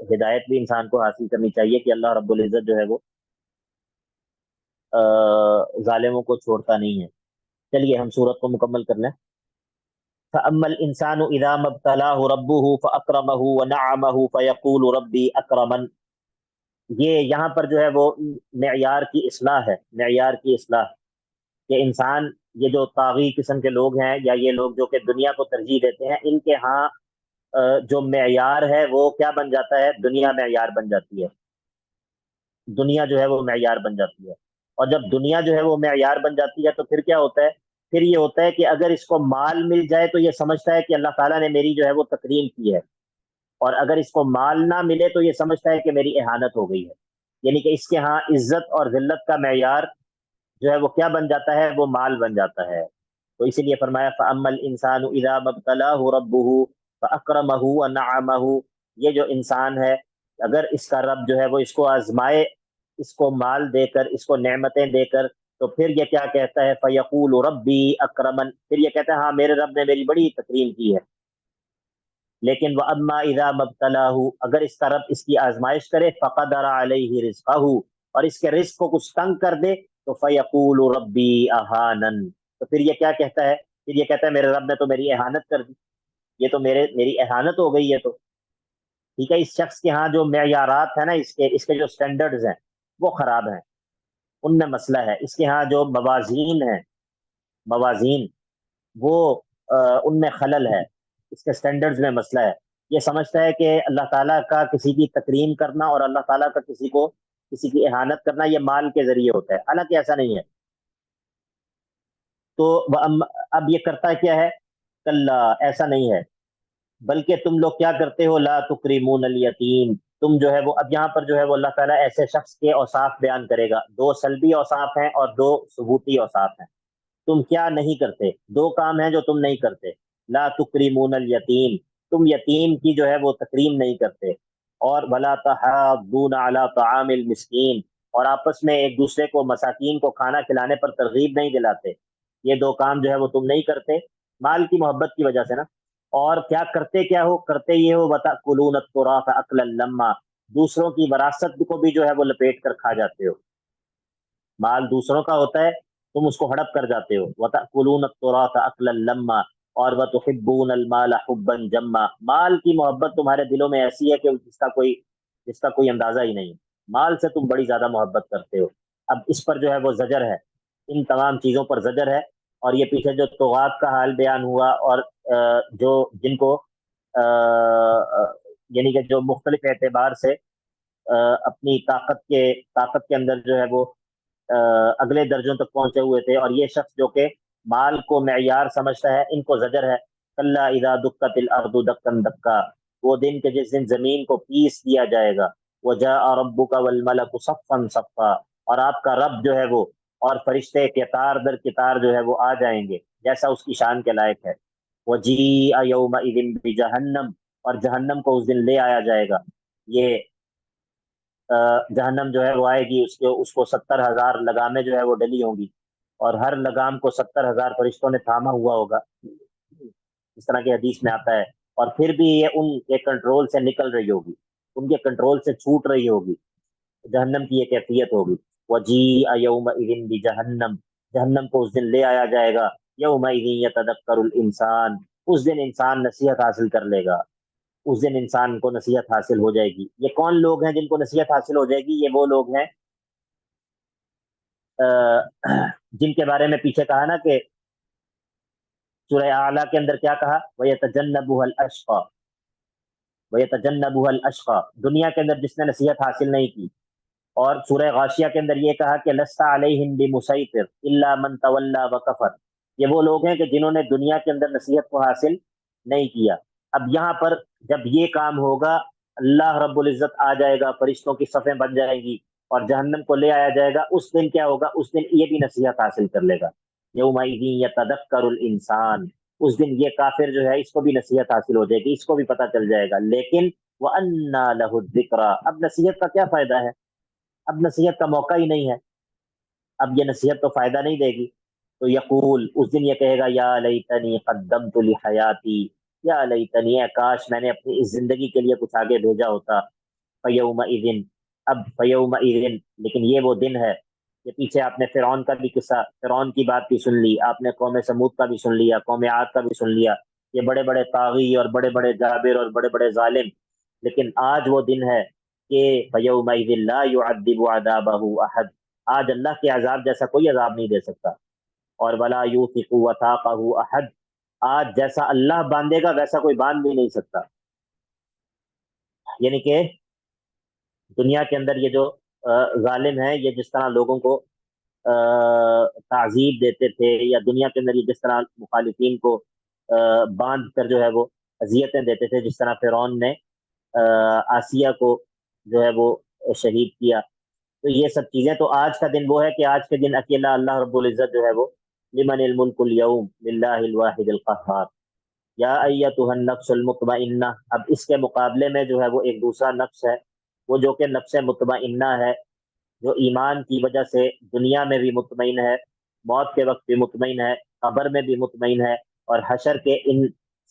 ہدایت بھی انسان کو حاصل کرنی چاہیے کہ اللہ رب العزت جو ہے وہ ظالموں کو چھوڑتا نہیں ہے۔ چلیے ہم سورت کو مکمل کر لیں۔ فَأَمَّا الْإِنسَانُ إِذَا مَا ابْتَلَاهُ رَبُّهُ فَأَكْرَمَهُ وَنَعَّمَهُ فَيَقُولُ رَبِّي أَكْرَمَنِ، یہ یہاں پر جو ہے وہ معیار کی اصلاح ہے، معیار کی اصلاح، کہ انسان یہ جو طاغی قسم کے لوگ ہیں، یا یہ لوگ جو کہ دنیا کو ترجیح دیتے ہیں، ان کے ہاں جو معیار ہے وہ کیا بن جاتا ہے؟ دنیا معیار بن جاتی ہے، دنیا جو ہے وہ معیار بن جاتی ہے۔ اور جب دنیا جو ہے وہ معیار بن جاتی ہے تو پھر کیا ہوتا ہے؟ پھر یہ ہوتا ہے کہ اگر اس کو مال مل جائے تو یہ سمجھتا ہے کہ اللہ تعالیٰ نے میری جو ہے وہ تکریم کی ہے، اور اگر اس کو مال نہ ملے تو یہ سمجھتا ہے کہ میری اہانت ہو گئی ہے۔ یعنی کہ اس کے ہاں عزت اور ذلت کا معیار جو ہے وہ کیا بن جاتا ہے؟ وہ مال بن جاتا ہے۔ تو اسی لیے فرمایا فَأَمَّا الْإِنسَانُ إِذَا مَا ابْتَلَاهُ رَبُّهُ فَأَكْرَمَهُ وَنَعَّمَهُ، یہ جو انسان ہے اگر اس کا رب جو ہے وہ اس کو آزمائے، اس کو مال دے کر، اس کو نعمتیں دے کر، تو پھر یہ کیا کہتا ہے؟ فَيَقُولُ رَبِّي أَكْرَمَنِ، پھر یہ کہتا ہے ہاں میرے رب نے میری بڑی تکریم کی ہے۔ لیکن وَأَمَّا إِذَا مَا ابْتَلَاهُ، اگر اس کا رب اس کی آزمائش کرے، فَقَدَرَ عَلَيْهِ رِزْقَهُ، اور اس کے رزق کو کچھ تنگ کر دے، تو فَيَقُولُ رَبِّي أَهَانَنِ، تو پھر یہ کیا کہتا ہے؟ پھر یہ کہتا ہے میرے رب نے تو میری اہانت کر دی، یہ تو میری اہانت ہو گئی ہے۔ تو ٹھیک ہے، اس شخص کے ہاں جو معیارات ہیں نا، اس کے جو سٹینڈرڈز ہیں وہ خراب ہیں، ان میں مسئلہ ہے۔ اس کے ہاں جو موازین ہیں، موازین وہ ان میں خلل ہے، اس کے سٹینڈرڈز میں مسئلہ ہے۔ یہ سمجھتا ہے کہ اللہ تعالیٰ کا کسی کی تکریم کرنا اور اللہ تعالیٰ کا کسی کی اہانت کرنا یہ مال کے ذریعے ہوتا ہے، حالانکہ ایسا نہیں ہے۔ تو اب یہ کرتا کیا ہے؟ کلا، ایسا نہیں ہے، بلکہ تم لوگ کیا کرتے ہو؟ لا تکریمون الیتیم، تم جو ہے وہ اب یہاں پر جو ہے وہ اللہ تعالیٰ ایسے شخص کے اوصاف بیان کرے گا، دو سلبی اوصاف ہیں اور دو ثبوتی اوصاف ہیں۔ تم کیا نہیں کرتے؟ دو کام ہیں جو تم نہیں کرتے، لا تکریمون الیتیم، تم یتیم کی جو ہے وہ تکریم نہیں کرتے، اور ولا تحاضون علی طعام المسکین، اور آپس میں ایک دوسرے کو مساکین کو کھانا کھلانے پر ترغیب نہیں دلاتے۔ یہ دو کام جو ہے وہ تم نہیں کرتے، مال کی محبت کی وجہ سے نا۔ اور کیا کرتے؟ کیا ہو کرتے یہ ہو؟ وَتَأْكُلُونَ التُّرَاثَ أَكْلًا لَمًّا، دوسروں کی وراثت کو بھی جو ہے وہ لپیٹ کر کھا جاتے ہو. مال دوسروں کا ہوتا ہے، تم اس کو ہڑپ کر جاتے ہو. وَتَأْكُلُونَ التُّرَاثَ أَكْلًا لَمًّا، اور وَتُحِبُّونَ الْمَالَ حُبًّا جَمًّا، مال کی محبت تمہارے دلوں میں ایسی ہے کہ جس کا کوئی اندازہ ہی نہیں. مال سے تم بڑی زیادہ محبت کرتے ہو. اب اس پر جو ہے وہ زجر ہے، ان تمام چیزوں پر زجر ہے. اور یہ پیچھے جو طغات کا حال بیان ہوا، اور جن کو یعنی کہ جو مختلف اعتبار سے اپنی طاقت کے اندر جو ہے وہ اگلے درجوں تک پہنچے ہوئے تھے، اور یہ شخص جو کہ مال کو معیار سمجھتا ہے، ان کو زجر ہے. کلا اذا دکت الارض دکن دکا، وہ دن کہ جس دن زمین کو پیس دیا جائے گا. وجاء ربک والملک صفا صفا، اور آپ کا رب جو ہے وہ اور فرشتے قطار در قطار جو ہے وہ آ جائیں گے جیسا اس کی شان کے لائق ہے. وجیء یومئذ بجہنم، اور جہنم کو اس دن لے آیا جائے گا. یہ جہنم جو ہے وہ آئے گی، اس کو 70,000 لگامیں جو ہے وہ ڈلی ہوں گی، اور ہر لگام کو 70,000 فرشتوں نے تھاما ہوا ہوگا، اس طرح کی حدیث میں آتا ہے. اور پھر بھی یہ ان کے کنٹرول سے نکل رہی ہوگی، ان کے کنٹرول سے چھوٹ رہی ہوگی. جہنم کی یہ کیفیت ہوگی. وجیء یومئذ بجہنم، جہنم کو اس دن لے آیا جائے گا. یومئذ یتذکر الانسان، اس دن انسان نصیحت حاصل کر لے گا، اس دن انسان کو نصیحت حاصل ہو جائے گی. یہ کون لوگ ہیں جن کو نصیحت حاصل ہو جائے گی؟ یہ وہ لوگ ہیں جن کے بارے میں پیچھے کہا نا کہ سورہ اعلیٰ کے اندر کیا کہا؟ وَيَتَجَنَّبُهَا الْأَشْقَى، وَيَتَجَنَّبُهَا الْأَشْقَى، دنیا کے اندر جس نے نصیحت حاصل نہیں کی. اور سورہ غاشیہ کے اندر یہ کہا کہ لَسْتَ عَلَيْهِمْ بِمُسَيْطِرٍ إِلَّا مَنْ تَوَلَّى وَكَفَرَ، یہ وہ لوگ ہیں کہ جنہوں نے دنیا کے اندر نصیحت کو حاصل نہیں کیا. اب یہاں پر جب یہ کام ہوگا، اللہ رب العزت آ جائے گا، فرشتوں کی صفیں بن جائیں گی، اور جہنم کو لے آیا جائے گا. اس دن کیا ہوگا؟ اس دن یہ بھی نصیحت حاصل کر لے گا. یومئذ یتذکر الانسان، اس دن یہ کافر جو ہے اس کو بھی نصیحت حاصل ہو جائے گی، اس کو بھی پتہ چل جائے گا. لیکن وَأَنَّى لَهُ الذِّكْرَى، اب نصیحت کا کیا فائدہ ہے؟ اب نصیحت کا موقع ہی نہیں ہے، اب یہ نصیحت تو فائدہ نہیں دے گی. تو یقول، اس دن یہ کہے گا یا لیتنی قدمت لحیاتی، یا لیتنی، کاش میں نے اپنی اس زندگی کے لیے کچھ آگے بھیجا ہوتا. فیومئذ، اب فیومئذ، لیکن یہ وہ دن ہے. یہ پیچھے آپ نے فرعون کا بھی قصہ، فرعون کی بات بھی سن لی آپ نے، قوم سمود کا بھی سن لیا، قوم عاد کا بھی سن لیا. یہ بڑے بڑے طاغی اور بڑے بڑے جابر اور بڑے بڑے ظالم. لیکن آج وہ دن ہے کہ فیومئذ لا یعذب عذابہ احد، آج اللہ کے عذاب جیسا کوئی عذاب نہیں دے سکتا. اور ولا یوثق وثاقہ احد، آج جیسا اللہ باندھے گا ویسا کوئی باندھ بھی نہیں سکتا. یعنی کہ دنیا کے اندر یہ جو ظالم ہیں، یہ جس طرح لوگوں کو تعذیب دیتے تھے، یا دنیا کے اندر یہ جس طرح مخالفین کو باندھ کر جو ہے وہ اذیتیں دیتے تھے، جس طرح فرعون نے آسیہ کو جو ہے وہ شہید کیا. تو یہ سب چیزیں، تو آج کا دن وہ ہے کہ آج کے دن اکیلا اللہ رب العزت جو ہے وہ لمن الملک اليوم للہ الواحد القہار. یا ایتها النفس المطمئنہ، اب اس کے مقابلے میں جو ہے وہ ایک دوسرا نفس ہے، وہ جو کہ نفس مطمئنہ ہے، جو ایمان کی وجہ سے دنیا میں بھی مطمئن ہے، موت کے وقت بھی مطمئن ہے، قبر میں بھی مطمئن ہے، اور حشر کے ان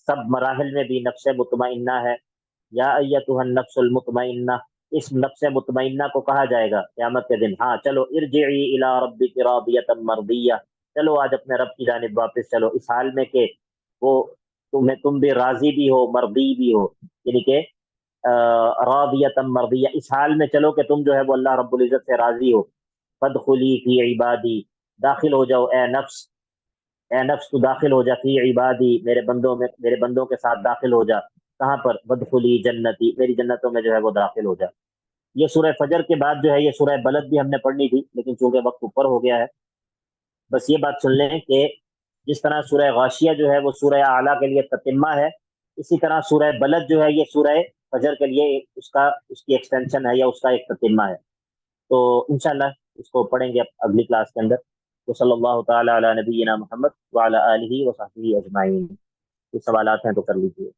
سب مراحل میں بھی نفس مطمئنہ ہے. یا ایتها النفس المطمئنہ، اس نفس مطمئنہ کو کہا جائے گا قیامت کے دن، ہاں چلو ارجعی الی ربک راضیۃ مرضیہ، چلو آج اپنے رب کی جانب واپس چلو، اس حال میں کہ وہ تم بھی راضی بھی ہو، مرضی بھی ہو، یعنی کہ راضیۃ مرضیہ، اس حال میں چلو کہ تم جو ہے وہ اللہ رب العزت سے راضی ہو. فادخلی فی عبادی، داخل ہو جاؤ اے نفس، اے نفس تو داخل ہو جا فی عبادی، میرے بندوں میں، میرے بندوں کے ساتھ داخل ہو جا. کہاں پر؟ وادخلی جنتی، میری جنتوں میں جو ہے وہ داخل ہو جا. یہ سورہ فجر کے بعد جو ہے یہ سورہ بلد بھی ہم نے پڑھنی تھی، لیکن چونکہ وقت اوپر ہو گیا ہے، بس یہ بات سن لیں کہ جس طرح سورہ غاشیہ جو ہے وہ سورہ اعلیٰ کے لیے تتمہ ہے، اسی طرح سورہ بلد جو ہے یہ سورہ فجر کے لیے اس کی ایکسٹینشن ہے، یا اس کا ایک تتمہ ہے. تو انشاءاللہ اس کو پڑھیں گے اگلی کلاس کے اندر. تو صلی اللہ تعالی علی نبینا محمد وعلی آلہ وصحبہ اجمعین. کچھ سوالات ہیں تو کر لیجیے.